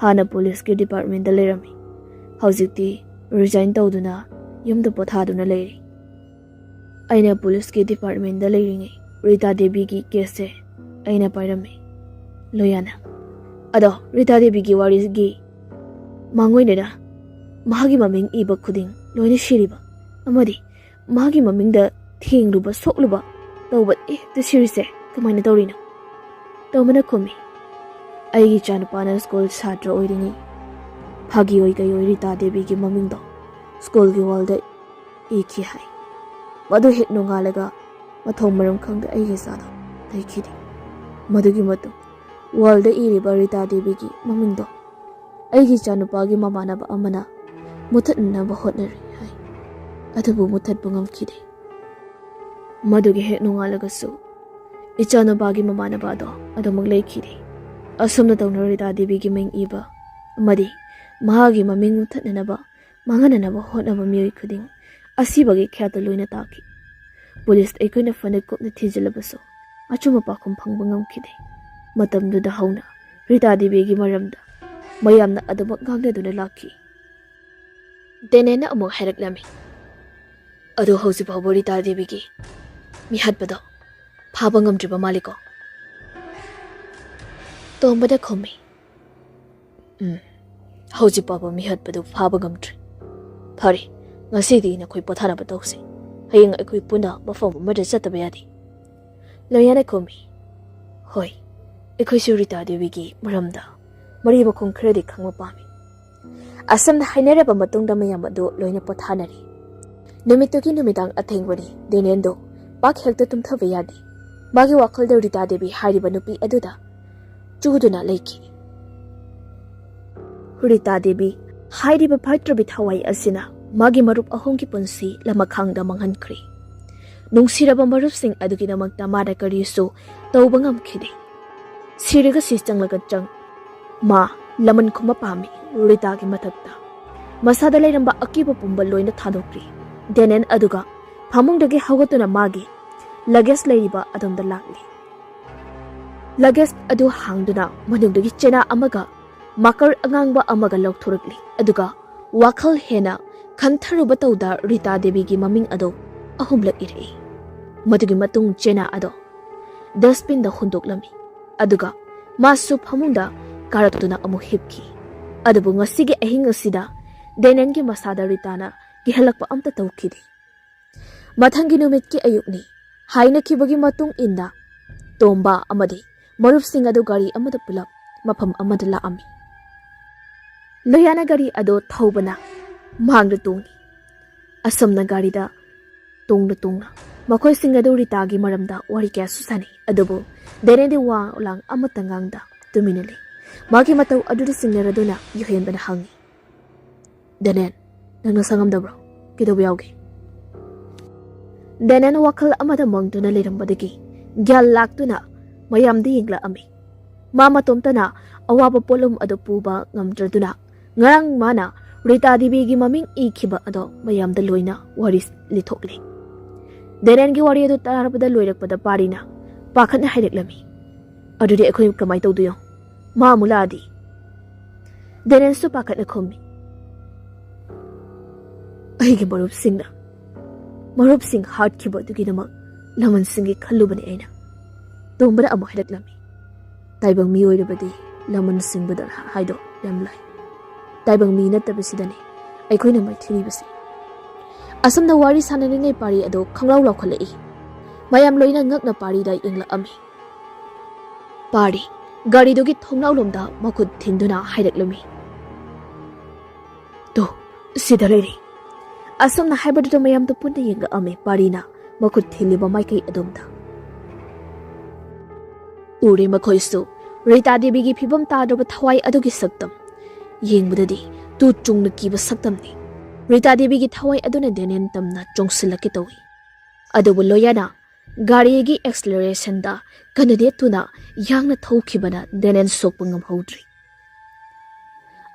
ꯍꯥꯟꯅ ꯄꯨꯂꯤꯁꯀꯤ ꯗꯤꯄꯥꯔꯠꯃꯦꯟꯇ ꯂꯩꯔꯝꯃꯤ ꯍꯧꯖꯤꯛꯇꯤ ꯔꯤꯖꯥꯏꯟ ꯇꯧꯗꯨꯅ ꯌꯨꯝꯗ ꯄꯣꯊꯥꯗꯨꯅ ꯂꯩꯔꯤ ꯑꯩꯅ ꯄꯨꯂꯤꯁꯀꯤ ꯗꯤꯄꯥꯔꯠꯃꯦꯟꯇ ꯂꯩꯔꯤꯉꯩ ꯔꯤꯇꯥ ꯗꯦꯕꯤꯒꯤ ꯀꯦꯁꯁꯦ ꯑꯩꯅ ꯄꯥꯏꯔꯝꯃꯤ ꯂꯣꯌꯥꯅ ꯑꯗꯣ ꯔꯤꯇꯥ ꯗꯦꯕꯤꯒꯤ ꯋꯥꯔꯤꯒꯤ ꯃꯥꯡꯑꯣꯏꯅꯅ ꯃꯍꯥꯛꯀꯤ ꯃꯃꯤꯡ ꯏꯕ ꯈꯨꯗꯤꯡ ꯂꯣꯏꯅ ꯁꯤꯔꯤꯕ ꯑꯃꯗꯤ ꯃꯍꯥꯛꯀꯤ ꯃꯃꯤꯡꯗ ꯊꯦꯡꯂꯨꯕ ꯁꯣꯛꯂꯨꯕ ꯇꯧꯕ ꯍꯦꯛꯇ ꯁꯤꯔꯤꯁꯦ ꯀꯃꯥꯏꯅ ꯇꯧꯔꯤꯅꯣ ꯇꯧꯕꯅ ꯈꯨꯝꯃꯤ ꯑꯩꯒꯤ ꯏꯆꯥꯅꯨꯄꯥꯅ ꯁ꯭ꯀꯨꯜ ꯁꯥꯇ꯭ꯔ ꯑꯣꯏꯔꯤꯉꯩ ꯐꯥꯒꯤ ꯑꯣꯏ ꯀꯩ ꯑꯣꯏ ꯔꯤꯇꯥ ꯗꯦꯕꯤꯒꯤ ꯃꯃꯤꯡꯗꯣ ꯁ꯭ꯀꯨꯜꯒꯤ ꯋꯥꯜꯗ ꯏꯈꯤ ꯍꯥꯏ ꯃꯗꯨ ꯍꯦꯛ ꯅꯣꯡꯉꯥꯜꯂꯒ ꯃꯊꯣꯡ ꯃꯔꯝ ꯈꯪꯗ ꯑꯩꯒꯤ ꯏꯆꯥꯗꯣ ꯂꯩꯈꯤꯗꯦ ꯃꯗꯨꯒꯤ ꯃꯇꯨꯡ ꯋꯥꯜꯗ ꯏꯔꯤꯕ ꯔꯤꯇꯥ ꯗꯦꯕꯤꯒꯤ ꯃꯃꯤꯡꯗꯣ ꯑꯩꯒꯤ ꯏꯆꯥꯅꯨꯄꯥꯒꯤ ꯃꯃꯥꯟꯅꯕ ꯑꯃꯅ ꯃꯨꯊꯠꯅꯅꯕ ꯍꯣꯠꯅꯔꯤ ꯍꯥꯏ ꯑꯗꯨꯕꯨ ꯃꯨꯊꯠꯄ ꯉꯝꯈꯤꯗꯦ ꯃꯗꯨꯒꯤ ꯍꯦꯛ ꯅꯣꯡꯉꯥꯜꯂꯒꯁꯨ ꯏꯆꯥꯅꯨꯄꯥꯒꯤ ꯃꯃꯥꯟꯅꯕ ꯑꯗꯣ ꯑꯗꯨꯃꯛ ꯂꯩꯈꯤꯗꯦ ꯑꯁꯨꯝꯅ ꯇꯧꯅ ꯔꯤꯇꯥ ꯗꯦꯕꯤꯒꯤ ꯃꯤꯡ ꯏꯕ ꯑꯃꯗꯤ ꯃꯍꯥꯛꯀꯤ ꯃꯃꯤꯡ ꯃꯨꯠꯊꯠꯅꯅꯕ ꯃꯥꯡꯍꯟꯅꯅꯕ ꯍꯣꯠꯅꯕ ꯃꯤꯑꯣꯏ ꯈꯨꯗꯤꯡ ꯑꯁꯤꯕꯒꯤ ꯈ꯭ꯌꯥꯠꯇ ꯂꯣꯏꯅ ꯇꯥꯈꯤ꯫ ꯄꯨꯂꯤꯁ ꯑꯩꯈꯣꯏꯅ ꯐꯅ ꯀꯨꯞꯅ ꯊꯤꯖꯤꯜꯂꯕꯁꯨ ꯑꯆꯨꯝꯕ ꯄꯥꯎꯈꯨꯝ ꯐꯪꯕ ꯉꯝꯈꯤꯗꯦ꯫ ꯃꯇꯝꯗꯨꯗ ꯍꯧꯅ ꯔꯤꯇꯥ ꯗꯦꯕꯤꯒꯤ ꯃꯔꯝꯗ ꯃꯌꯥꯝꯅ ꯑꯗꯨꯃꯛ ꯉꯥꯡꯅꯗꯨꯅ ꯂꯥꯛꯈꯤ꯫ ꯗꯦꯅꯦꯟꯅ ꯑꯃꯨꯛ ꯍꯥꯏꯔꯛꯂꯝꯃꯤ, ꯑꯗꯣ ꯍꯧꯖꯤꯛ ꯐꯥꯎꯕ ꯔꯤꯇꯥ ꯗꯦꯕꯤꯒꯤ ꯃꯤꯍꯠꯄꯗꯣ ꯐꯥꯕ ꯉꯝꯗ꯭ꯔꯤꯕ ꯃꯥꯜꯂꯤꯀꯣ? ꯇꯣꯝꯕꯗ ꯈꯨꯝꯃꯤ, ꯍꯧꯖꯤꯛ ꯐꯥꯎꯕ ꯃꯤꯍꯠꯄꯗꯨ ꯐꯥꯕ ꯉꯝꯗ꯭ꯔꯤ꯫ ꯐꯔꯦ, ꯉꯁꯤꯗꯤ ꯅꯈꯣꯏ ꯄꯣꯊꯥꯅꯕ ꯇꯧꯁꯤ꯫ ꯍꯌꯦꯡ ꯑꯩꯈꯣꯏ ꯄꯨꯟꯅ ꯃꯐꯝ ꯑꯃꯗ ꯆꯠꯇꯕ ꯌꯥꯗꯦ꯫ ꯂꯣꯌꯥꯅ ꯈꯨꯝꯃꯤ, ꯍꯣꯏ, ꯑꯩꯈꯣꯏꯁꯨ ꯔꯤꯇꯥ ꯗꯦꯕꯤꯒꯤ ꯃꯔꯝꯗ ꯃꯔꯤ ꯃꯈꯣꯡ ꯈꯔꯗꯤ ꯈꯪꯕ ꯄꯥꯝꯃꯤ꯫ ꯑꯁꯝꯅ ꯍꯥꯏꯅꯔꯕ ꯃꯇꯨꯡꯗ ꯃꯌꯥꯝ ꯑꯗꯨ ꯂꯣꯏꯅ ꯄꯣꯊꯥꯅꯔꯤ꯫ ꯅꯨꯃꯤꯠꯇꯨꯒꯤ ꯅꯨꯃꯤꯗꯥꯡ ꯑꯊꯦꯡꯕꯅꯤ꯫ ꯗꯦꯅꯦꯟꯗꯣ ꯄꯥꯛ ꯍꯦꯛꯇ ꯇꯨꯝꯊꯕ ꯌꯥꯗꯦ꯫ ꯃꯥꯒꯤ ꯋꯥꯈꯜꯗ ꯔꯤꯇꯥ ꯗꯦꯕꯤ ꯍꯥꯏꯔꯤꯕ ꯅꯨꯄꯤ ꯑꯗꯨꯗ ꯆꯨꯗꯨꯅ ꯂꯩꯈꯤ꯫ ꯔꯤꯇꯥ ꯗꯦꯕꯤ ꯍꯥꯏꯔꯤꯕ ꯐꯠꯇ꯭ꯔꯕꯤ ꯊꯋꯥꯏ ꯑꯁꯤꯅ ꯃꯥꯒꯤ ꯃꯔꯨꯞ ꯑꯍꯨꯝꯒꯤ ꯄꯨꯟꯁꯤ ꯂꯃꯈꯥꯡꯗ ꯃꯥꯡꯍꯟꯈ꯭ꯔꯦ꯫ ꯅꯨꯡꯁꯤꯔꯕ ꯃꯔꯨꯞꯁꯤꯡ ꯑꯗꯨꯒꯤꯗꯃꯛꯇ ꯃꯥꯅ ꯀꯔꯤꯁꯨ ꯇꯧꯕ ꯉꯝꯈꯤꯗꯦ꯫ ꯁꯤꯔꯒ ꯁꯤ ꯆꯪꯂꯒ ꯆꯪ ꯃꯥ ꯂꯃꯟ ꯈꯨꯝꯕ ꯄꯥꯝꯃꯤ꯫ ꯔꯤꯇꯥꯒꯤ ꯃꯊꯛꯇ ꯃꯁꯥꯗ ꯂꯩꯔꯝꯕ ꯑꯀꯤꯕ ꯄꯨꯝꯕ ꯂꯣꯏꯅ ꯊꯥꯗꯣꯛꯈ꯭ꯔꯦ꯫ ꯗꯦꯅꯦꯟ ꯑꯗꯨꯒ ꯐꯃꯨꯡꯗꯒꯤ ꯍꯧꯒꯠꯇꯨꯅ ꯃꯥꯒꯤ ꯂꯒꯦꯖ ꯂꯩꯔꯤꯕ ꯑꯗꯣꯝꯗ ꯂꯥꯛꯂꯤ꯫ ꯂꯒꯦꯖ ꯑꯗꯨ ꯍꯥꯡꯗꯨꯅ ꯃꯅꯨꯡꯗꯒꯤ ꯆꯦꯅꯥ ꯑꯃꯒ ꯃꯥꯀꯔ ꯑꯉꯥꯡꯕ ꯑꯃꯒ ꯂꯧꯊꯣꯔꯛꯂꯤ꯫ ꯑꯗꯨꯒ ꯋꯥꯈꯜ ꯍꯦꯟꯅ ꯈꯟꯊꯔꯨꯕ ꯇꯧꯗ ꯔꯤꯇꯥ ꯗꯦꯕꯤꯒꯤ ꯃꯃꯤꯡ ꯑꯗꯨ ꯑꯍꯨꯝꯂꯛ ꯏꯔꯛꯏ꯫ ꯃꯗꯨꯒꯤ ꯃꯇꯨꯡ ꯆꯦꯅꯥ ꯑꯗꯣ ꯗꯁꯕꯤꯟꯗ ꯍꯨꯟꯗꯣꯛꯂꯝꯃꯤ꯫ ꯑꯗꯨꯒ ꯃꯥꯁꯨ ꯐꯃꯨꯡꯗ ꯀꯥꯔꯛꯇꯨꯅ ꯑꯃꯨꯛ ꯍꯤꯞꯈꯤ꯫ ꯑꯗꯨꯕꯨ ꯉꯁꯤꯒꯤ ꯑꯍꯤꯡ ꯑꯁꯤꯗ ꯗꯦꯅꯦꯟꯒꯤ ꯃꯁꯥꯗ ꯔꯤꯇꯥꯅ ꯀꯤꯍꯜꯂꯛꯄ ꯑꯝꯇ ꯇꯧꯈꯤꯗꯦ꯫ ꯃꯊꯪꯒꯤ ꯅꯨꯃꯤꯠꯀꯤ ꯑꯌꯨꯛꯅꯤ꯫ ꯍꯥꯏꯅꯈꯤꯕꯒꯤ ꯃꯇꯨꯡ ꯏꯟꯅ ꯇꯣꯝꯕ ꯑꯃꯗꯤ ꯃꯔꯨꯞꯁꯤꯡ ꯑꯗꯨ ꯒꯥꯔꯤ ꯑꯃꯗ ꯄꯨꯂꯞ ꯃꯐꯝ ꯑꯃꯗ ꯂꯥꯛꯑꯝꯃꯤ꯫ ꯂꯣꯌꯥꯅ ꯒꯥꯔꯤ ꯑꯗꯣ ꯊꯧꯕꯅ ꯃꯥꯡꯗ ꯇꯣꯡꯉꯤ꯫ ꯑꯁꯝꯅ ꯒꯥꯔꯤꯗ ꯇꯣꯡꯅ ꯃꯈꯣꯏꯁꯤꯡ ꯑꯗꯨ ꯔꯤꯇꯥꯒꯤ ꯃꯔꯝꯗ ꯋꯥꯔꯤ ꯀꯌꯥꯁꯨ ꯁꯥꯅꯩ꯫ ꯑꯗꯨꯕꯨ ꯗꯦꯅꯦꯟꯗꯤ ꯋꯥ ꯂꯥꯡ ꯑꯃꯠꯇ ꯉꯥꯡꯗ ꯇꯨꯃꯤꯟꯅ ꯂꯩ꯫ ꯃꯥꯒꯤ ꯃꯇꯧ ꯑꯗꯨꯗ ꯆꯤꯡꯅꯔꯗꯨꯅ ꯌꯣꯍꯦꯟꯕꯅ ꯍꯪꯉꯤ, ꯗꯦꯅꯦꯟ, ꯅꯪꯅ ꯁꯪꯉꯝꯗꯕ꯭ꯔꯣ? ꯀꯩꯗꯧꯕ ꯌꯥꯎꯒꯦ? ꯗꯦꯅꯦꯟ ꯋꯥꯈꯜ ꯑꯃꯗ ꯃꯪꯗꯨꯅ ꯂꯩꯔꯝꯕꯗꯒꯤ ꯒ꯭ꯌꯥꯟ ꯂꯥꯛꯇꯨꯅ ꯃꯌꯥꯝꯗ ꯌꯦꯡꯂꯛꯑꯝꯃꯤ꯫ ꯃꯥ ꯃꯇꯣꯝꯇꯅ ꯑꯋꯥꯕ ꯄꯣꯠꯂꯨꯝ ꯑꯗꯨ ꯄꯨꯕ ꯉꯝꯗ꯭ꯔꯗꯨꯅ ꯉꯔꯥꯡ ꯃꯥꯅ ꯔꯤꯇꯥ ꯗꯦꯕꯤꯒꯤ ꯃꯃꯤꯡ ꯏꯈꯤꯕ ꯑꯗꯣ ꯃꯌꯥꯝꯗ ꯂꯣꯏꯅ ꯋꯥꯔꯤ ꯂꯤꯊꯣꯛꯂꯤ꯫ ꯗꯦꯅꯦꯟꯒꯤ ꯋꯥꯔꯤ ꯑꯗꯨ ꯇꯥꯔꯕꯗ ꯂꯣꯏꯔꯛꯄꯗ ꯄꯥꯔꯤꯅ ꯄꯥꯈꯠꯅ ꯍꯥꯏꯔꯛꯂꯝꯃꯤ, ꯑꯗꯨꯗꯤ ꯑꯩꯈꯣꯏ ꯀꯃꯥꯏꯅ ꯇꯧꯗꯣꯏꯅꯣ? ꯃꯥ ꯑꯃꯨꯛ ꯂꯥꯛꯑꯗꯤ? ꯗꯦꯅꯦꯟꯁꯨ ꯄꯥꯈꯠꯅ ꯈꯨꯝꯃꯤ, ꯑꯩꯒꯤ ꯃꯔꯨꯞꯁꯤꯡ ꯍꯥꯠꯈꯤꯕ ꯑꯗꯨꯒꯤꯗꯃꯛ ꯂꯃꯟꯁꯤꯡꯒꯤ ꯈꯜꯂꯨꯕꯅꯤ ꯑꯩꯅ꯫ ꯇꯣꯝꯕꯅ ꯑꯃꯨꯛ ꯍꯥꯏꯔꯛꯂꯝꯃꯤ, ꯇꯥꯏꯕꯪ ꯃꯤ ꯑꯣꯏꯔꯕꯗꯤ ꯂꯃꯟꯁꯤꯡꯕꯗ ꯍꯥꯏꯗꯣ ꯌꯥꯝ ꯂꯥꯏ꯫ ꯇꯥꯏꯕꯪ ꯃꯤ ꯅꯠꯇꯕꯁꯤꯗꯅꯤ ꯑꯩꯈꯣꯏꯅ ꯃꯥꯏꯊꯤꯔꯤꯕꯁꯤ꯫ ꯑꯁꯨꯝꯅ ꯋꯥꯔꯤ ꯁꯥꯟꯅꯔꯤꯉꯩ ꯄꯥꯔꯤ ꯑꯗꯣ ꯈꯪꯂꯥꯎ ꯂꯥꯎꯈꯠꯂꯛꯏ꯫ ꯃꯌꯥꯝ ꯂꯣꯏꯅ ꯉꯛꯅ ꯄꯥꯔꯤꯗ ꯌꯦꯡꯂꯛꯑꯝꯃꯤ꯫ ꯄꯥꯔꯤ ꯒꯥꯔꯤꯗꯨꯒꯤ ꯊꯣꯡꯅꯥꯎꯂꯣꯝꯗ ꯃꯈꯨꯠ ꯊꯤꯟꯗꯨꯅ ꯍꯥꯏꯔꯛꯂꯝꯃꯤ, ꯇꯣ ꯁꯤꯗ ꯂꯩꯔꯤ꯫ ꯑꯁꯨꯝꯅ ꯍꯥꯏꯕꯗꯨꯗ ꯃꯌꯥꯝꯗꯣ ꯄꯨꯟꯅ ꯌꯦꯡꯂꯛꯑꯝꯃꯤ꯫ ꯄꯥꯔꯤꯅ ꯃꯈꯨꯠ ꯊꯤꯜꯂꯤꯕ ꯃꯥꯏꯀꯩ ꯑꯗꯣꯝꯗ ꯎꯔꯦ ꯃꯈꯣꯏꯁꯨ ꯔꯤꯇꯥ ꯗꯦꯕꯤꯒꯤ ꯐꯤꯕꯝ ꯇꯥꯗ꯭ꯔꯕ ꯊꯋꯥꯏ ꯑꯗꯨꯒꯤ ꯁꯛꯇꯝ꯫ ꯌꯦꯡꯕꯗꯗꯤ ꯇꯨ ꯆꯨꯡꯅ ꯀꯤꯕ ꯁꯛꯇꯝꯅꯤ꯫ ꯔꯤꯇꯥ ꯗꯦꯕꯤꯒꯤ ꯊꯋꯥꯏ ꯑꯗꯨꯅ ꯗꯦꯅꯦꯟ ꯇꯝꯅ ꯆꯣꯡꯁꯤꯜꯂꯛꯀꯦ ꯇꯧꯏ꯫ ꯑꯗꯨꯕꯨ ꯂꯣꯌꯥꯅ ꯒꯥꯔꯤꯒꯤ ꯑꯦꯛꯁꯂꯔꯦꯁꯟꯗ ꯀꯟꯅꯗꯦꯠꯇꯨꯅ ꯌꯥꯡꯅ ꯊꯧꯈꯤꯕꯅ ꯗꯦꯅꯦꯟ ꯁꯣꯛꯄ ꯉꯝꯍꯧꯗ꯭ꯔꯤ꯫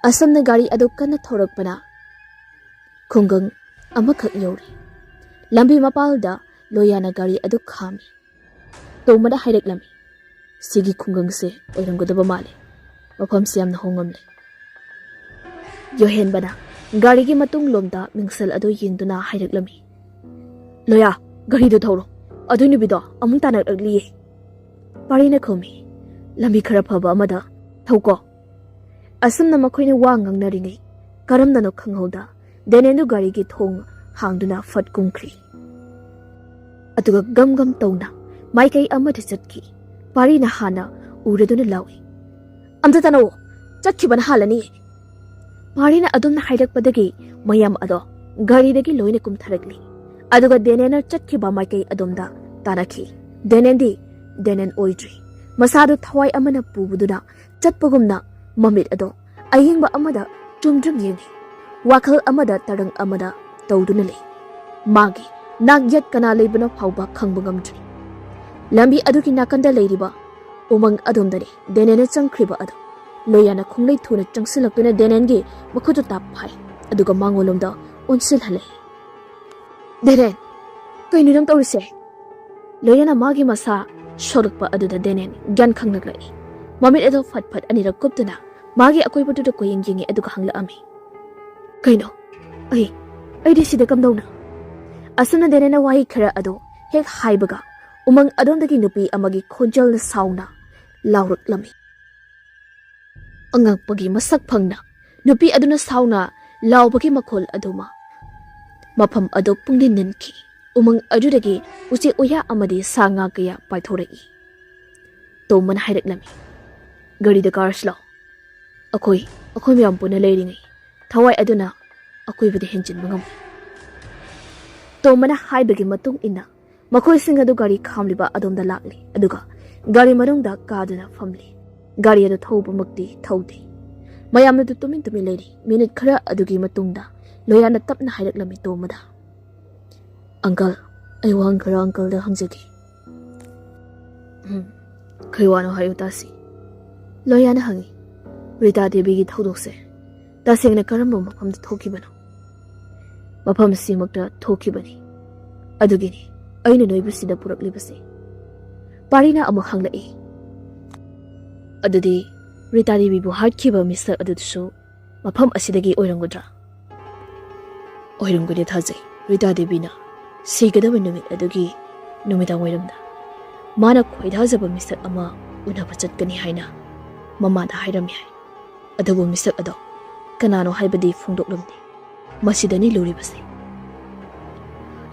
ꯑꯁꯝꯅ ꯒꯥꯔꯤ ꯑꯗꯨ ꯀꯟꯅ ꯊꯧꯔꯛꯄꯅ ꯈꯨꯡꯒꯪ ꯑꯃꯈꯛ ꯌꯧꯔꯤ꯫ ꯂꯝꯕꯤ ꯃꯄꯥꯜꯗ ꯂꯣꯌꯥꯅ ꯒꯥꯔꯤ ꯑꯗꯨ ꯈꯥꯝꯃꯤ꯫ ꯇꯣꯝꯕꯅ ꯍꯥꯏꯔꯛꯂꯝꯃꯤ, ꯁꯤꯒꯤ ꯈꯨꯡꯒꯪꯁꯦ ꯑꯣꯏꯔꯝꯒꯗꯕ ꯃꯥꯜꯂꯤ꯫ ꯃꯐꯝꯁꯦ ꯌꯥꯝꯅ ꯍꯣꯡꯉꯝꯂꯦ꯫ ꯌꯣꯍꯦꯟꯕꯅ ꯒꯥꯔꯤꯒꯤ ꯃꯇꯨꯡꯂꯣꯝꯗ ꯃꯤꯡꯁꯦꯜ ꯑꯗꯨ ꯌꯦꯡꯗꯨꯅ ꯍꯥꯏꯔꯛꯂꯝꯃꯤ, ꯂꯣꯌꯥ, ꯒꯥꯔꯤꯗꯨ ꯊꯧꯔꯣ, ꯑꯗꯨ ꯅꯨꯄꯤꯗꯣ ꯑꯃꯨꯛ ꯇꯥꯟꯅꯔꯛꯂꯤꯌꯦ꯫ ꯄꯥꯔꯤꯅ ꯈꯨꯝꯃꯤ, ꯂꯝꯕꯤ ꯈꯔ ꯐꯕ ꯑꯃꯗ ꯊꯧꯀꯣ꯫ ꯑꯁꯨꯝꯅ ꯃꯈꯣꯏꯅ ꯋꯥ ꯉꯥꯡꯅꯔꯤꯉꯩ ꯀꯔꯝꯅꯅꯣ ꯈꯪꯍꯧꯗ ꯗꯦꯅꯦꯟꯗꯨ ꯒꯥꯔꯤꯒꯤ ꯊꯣꯡ ꯍꯥꯡꯗꯨꯅ ꯐꯠ ꯀꯨꯝꯈ꯭ꯔꯤ꯫ ꯑꯗꯨꯒ ꯒꯝ ꯒꯝ ꯇꯧꯅ ꯃꯥꯏꯀꯩ ꯑꯃꯗ ꯆꯠꯈꯤ꯫ ꯄꯥꯔꯤꯅ ꯍꯥꯟꯅ ꯎꯔꯗꯨꯅ ꯂꯥꯎꯏ, ꯑꯝꯇ ꯇꯥꯟꯅꯧ, ꯆꯠꯈꯤꯕꯅ ꯍꯥꯜꯂꯅꯤ꯫ ꯄꯥꯔꯤꯅ ꯑꯗꯨꯝꯅ ꯍꯥꯏꯔꯛꯄꯗꯒꯤ ꯃꯌꯥꯝ ꯑꯗꯣ ꯒꯥꯔꯤꯗꯒꯤ ꯂꯣꯏꯅ ꯀꯨꯝꯊꯔꯛꯂꯤ꯫ ꯑꯗꯨꯒ ꯗꯦꯅꯦꯟꯅ ꯆꯠꯈꯤꯕ ꯃꯥꯏꯀꯩ ꯑꯗꯣꯝꯗ ꯇꯥꯟꯅꯈꯤ꯫ ꯗꯦꯅꯦꯟꯗꯤ ꯗꯦꯅꯦꯟ ꯑꯣꯏꯗ꯭ꯔꯤ꯫ ꯃꯁꯥꯗꯨ ꯊꯋꯥꯏ ꯑꯃꯅ ꯄꯨꯕꯗꯨꯅ ꯆꯠꯄꯒꯨꯝꯅ ꯃꯃꯤꯠ ꯑꯗꯣ ꯑꯌꯦꯡꯕ ꯑꯃꯗ ꯆꯨꯝꯗ꯭ꯔꯤꯡ ꯌꯦꯡꯉꯤ꯫ ꯋꯥꯈꯜ ꯑꯃꯗ ꯇꯔꯪ ꯑꯃꯗ ꯇꯧꯗꯨꯅ ꯂꯩ꯫ ꯃꯥꯒꯤ ꯅꯥꯛ ꯌꯦꯠ ꯀꯅꯥ ꯂꯩꯕꯅꯣ ꯐꯥꯎꯕ ꯈꯪꯕ ꯉꯝꯗ꯭ꯔꯤ꯫ ꯂꯝꯕꯤ ꯑꯗꯨꯒꯤ ꯅꯥꯀꯟꯗ ꯂꯩꯔꯤꯕ ꯎꯃꯪ ꯑꯗꯣꯝꯗꯅꯤ ꯗꯦꯅꯦꯟꯅ ꯆꯪꯈ꯭ꯔꯤꯕ ꯑꯗꯣ꯫ Loyana khonglei thuna changsilaktuna Denengi makhutu tap phai aduga mangolomda onsil hale Denen kainu nang tawrise Loyana magi masa shorakpa aduda Denen gyan khanglaklai mamit ado fatfat anira kuptuna magi akoibudu koyeng yengi aduga hangla ami kaino ai disida kamdawna asana Denena wahi khara ado hek haibaga umang adondagi nupi amagi khonjal na sauna lawraklami angakpagi masak phangna nupi aduna sauna lawbagi makhol aduma mafam ado pungdin ninki umang adudagi uche oya amadi sanga kaya paithorai to man haireklami gari da cars law akoi miyam puna leiringai thawai aduna akoi budi henjin mangam to mana haibagi matung ina makhoi sing adu gari khamliba adomda lakli aduga gari marungda kaduna famli gari adu thoba mukti thaude mayamna du tumin leiri minute khara adugi matungda Loyana tapna haireklami to mada Uncle ai wang khara uncle da hangjagi khaiwano hayu tasi Loyana hangi Rita Devi gi thodokse tasengna karamba mafamda thokibano mafam simakta thokibani adugini aina noibusida puraklibase parina amuk hanglai adudi Rita Devi bu harkiba Mr. Adudu mafam asidagi oirangodra oirungudi thajei Rita Devi na sigadawa numit adugi numidang oiramda mana khoidhajaba Mr. ama unaba chatkani haina mamada hairami hai adubu Mr. ado kanano haibadi phungdoklamni masidani luribase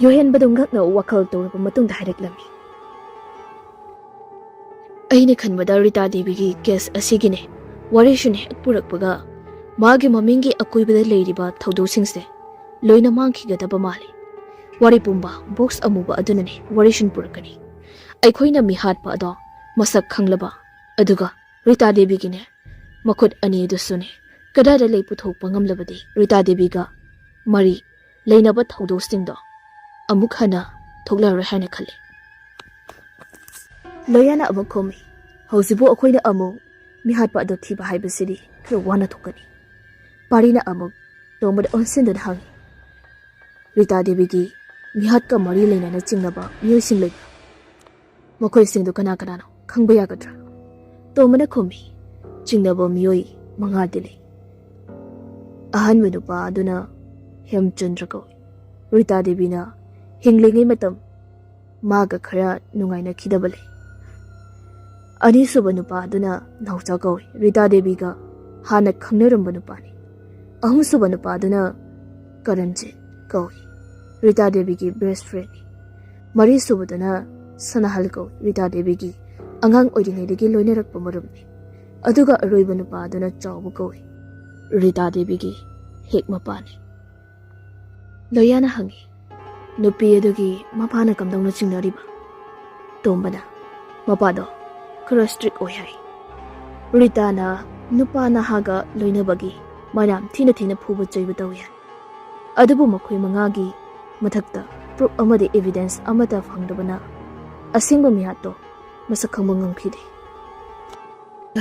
yohen badungakna wakal tawraba matungda haireklami aina khanbada Rita Devi gi case asigine warishun hek purakpaga magi mamingi akoibada leiriba thodosingse loina mangkhigadaba mali wari pumba box amuba adunani warishun purakani aikhoina mihatpa ado masak khanglaba aduga Rita Devi gine makhut ani dusune kadada lei puthokpa ngamlabadi Rita Devi ga mari leinaba thodosingdo amuk hana thoklaroi haina khale Loyana amuk khomi hausibu akhoina amu mihatpa ado thiba haibasidi khro wana thokani parina amuk tomad onsindan hangi Rita Devi gi mihat ka mari leina na chingnaba miyosing lei makhoi singdu kana no khangba yagadra tomana khomi chingnaba miyoi manga dile ahan menupa aduna Hemchandra ko Rita Devi na hinglingai matam maga khara nungaina khidabale ani suba nupa aduna naucha ko Rita Devi ga hana khangnaram nupa ni ahum suba nupa aduna Karanjit ko Rita Devi gi best friend mari suba dana sanahal ko Rita Devi gi angang oiringai degi loinarakpa marum ni aduga aroiba nupa aduna chawbu ko Rita Devi gi hek mapani Loyana hangi nupi adugi mapana kamdangna chingnariba tombana mapado khara strict oi hai Rita na nupa na haga loinabagi manam thina phuba chaiba tawi adubu makhoi mangagi mathakta proof amadi evidence amata phangdabana asingba mihato masak khangba ngangkhide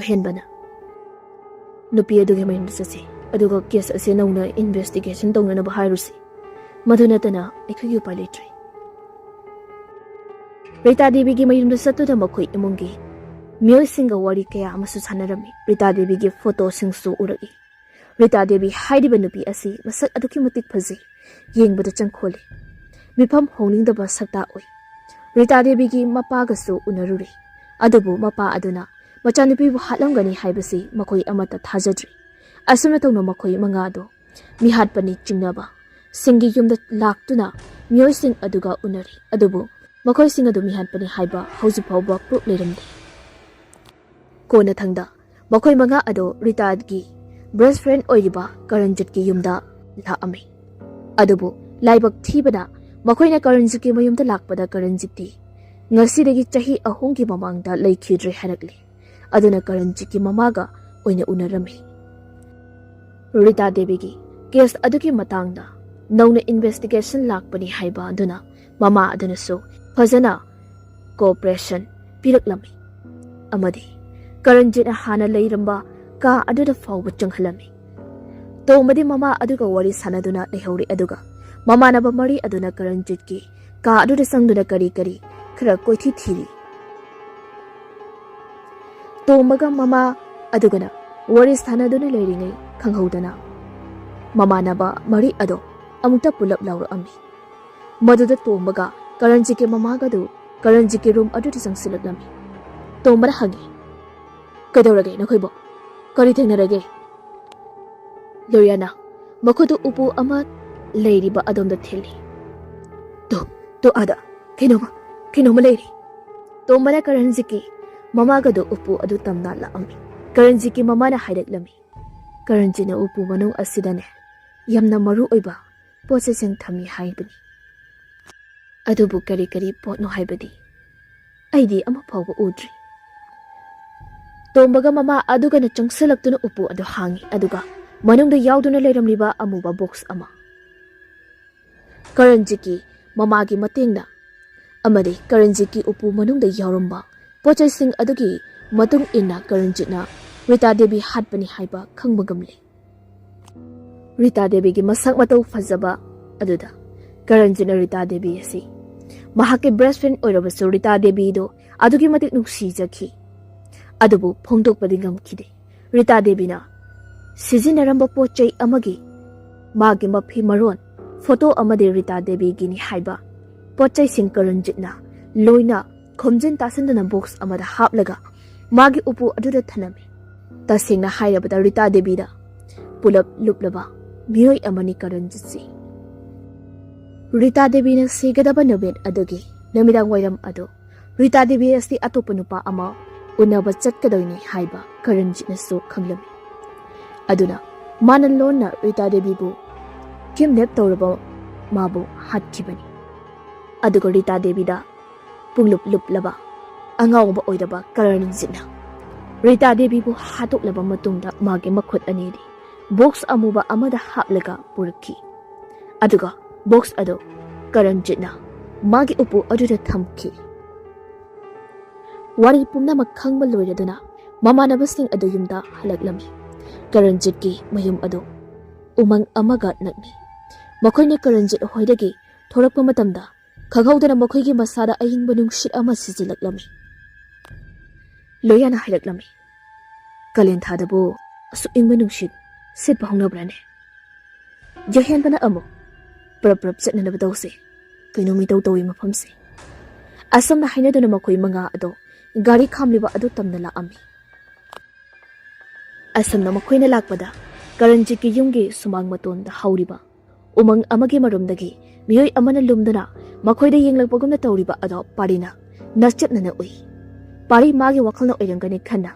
henbana nupi adugi mayam sase aduga case ase nauna investigation tongna ba hairusi madunatana ekhugi upailetri Rita Devi gi mayum satu da makhoi imungi miyoi singa wari kaya amasu sanarami Rita Devi gi photo singsu uragi Rita Devi haidiba nupi asi masak aduki matik phaji yengbada changkhole mifam honingdaba sakta oi Rita Devi gi mapa gasu unaruri adubu mapa aduna machanupi bu hatlamgani haibasi makhoi amata thajadri asuna tawna makhoi manga do mihatpani chingnaba singi yumda laktuna miyoi sing aduga unari adubu makhoi sing adu mihatpani haiba hauji phawba proof leramde kona thangda makhoi manga ado Rita gi best friend oiriba Karanjit gi yumda la ami adubu laibak thibana makhoi na Karanjit gi mayumda lakpada Karanjit ti ngasi dagi chahi ahong gi mamangda leikhidre harakli aduna Karanjit gi mamaga oina unarami Rita Devi gi case aduki matangda nauna investigation lakpani haiba aduna mama aduna so fazana cooperation piraklami amadi Karanjit hana leiramba ka aduda fawba changhalami. Tombadi mama aduga wari sanaduna lehori aduga. Mama na bamari aduna Karanjit ki ka aduda sangduna kari kari khara koithi thiri. Tombaga mama adugana wari sanaduna leiringai khanghaudana. Mama na ba mari ado amukta pulap laura ami. Maduda tombaga Karanjit ki mama gadu Karanjit ki room aduda sangsilaglami. Tombara hagi. Kadaurage na khoibo. Kari thengnarage. Loyana Makhutu upu ama leiriba adomda theli. To ada kinoma leiri. Tombara Karanjit ki mama gadu upu adu tamna la ami. Karanjit ki mama na haidaklami. Karanjit na upu manung asidane yamna maru oiba processing thami haibani. Adubu kari kari potno haibadi. Aidi ama phawba udri. Tombaga mama aduga na changsalakduna upu adu hangi aduga manungda yauduna leiramliba amuba box ama. Karanjit ki mama gi matengna amadi Karanjit ki upu manungda yauramba pochai sing adugi matung inna Karanjit na Rita Devi hatbani haiba khangba gamle. Rita Devi gi masak matau fazaba aduda Karanjit na Rita Devi asi mahake best friend oirabasu Rita Devi do adugi matik nungsi jakhi. Adubu phongdokpadi ngamkhide. Rita Devi na sizinaramba pochai amagi magi mafi maron photo amade Rita Devi gini haiba pochai sing Karanjit na loina khomjin tasandana box amada haplaga magi upu aduda thanami. Tasingna hairabada Rita Devi da pulap luplaba miyoi amani Karanjit si. Rita Devi na sigadaba nobet adugi namidang wairam ado Rita Devi asi atopa nupa ama unaba chatkadoini haiba Karanjit na so khanglami. Aduna manan lon na Rita Devi bu kidnap tawraba mabu hatkibani. Aduga Rita Devi da punglup luplaba angawba oidaba Karanjit na Rita Devi bu hatoklaba matungda magi makhut anidi box amuba amada haplaga purki. Aduga box ado Karanjit na magi upu aduda thamki. Wari pumna makhangba loiraduna mamanabasing ado yumda halaklami. Karanjit ki mayum ado umang amaga nakmi. Makhoyne Karanjit hoidagi thorakpa matamda khaghaudana makhoygi masada ayingba nungshit ama sijilaklami. Loyana hailaklami. Kalen thadabu asu ingba nungshit sitpa hongnabrane. Yahenbana amo prap chatnanaba dawse kainomi tawi mafamse. Asamna hainaduna makhoy manga ado gari khamliba adu tamna la ami. Asamna makhoyna lakpada Karanjit ki yumgi sumang maton da hauriba umang amagi marumdagi miyoi amana lumdana makhoyda yenglakpagumna tawriba ado parina nachatnana ui. Pari magi wakhalna oirangani khanna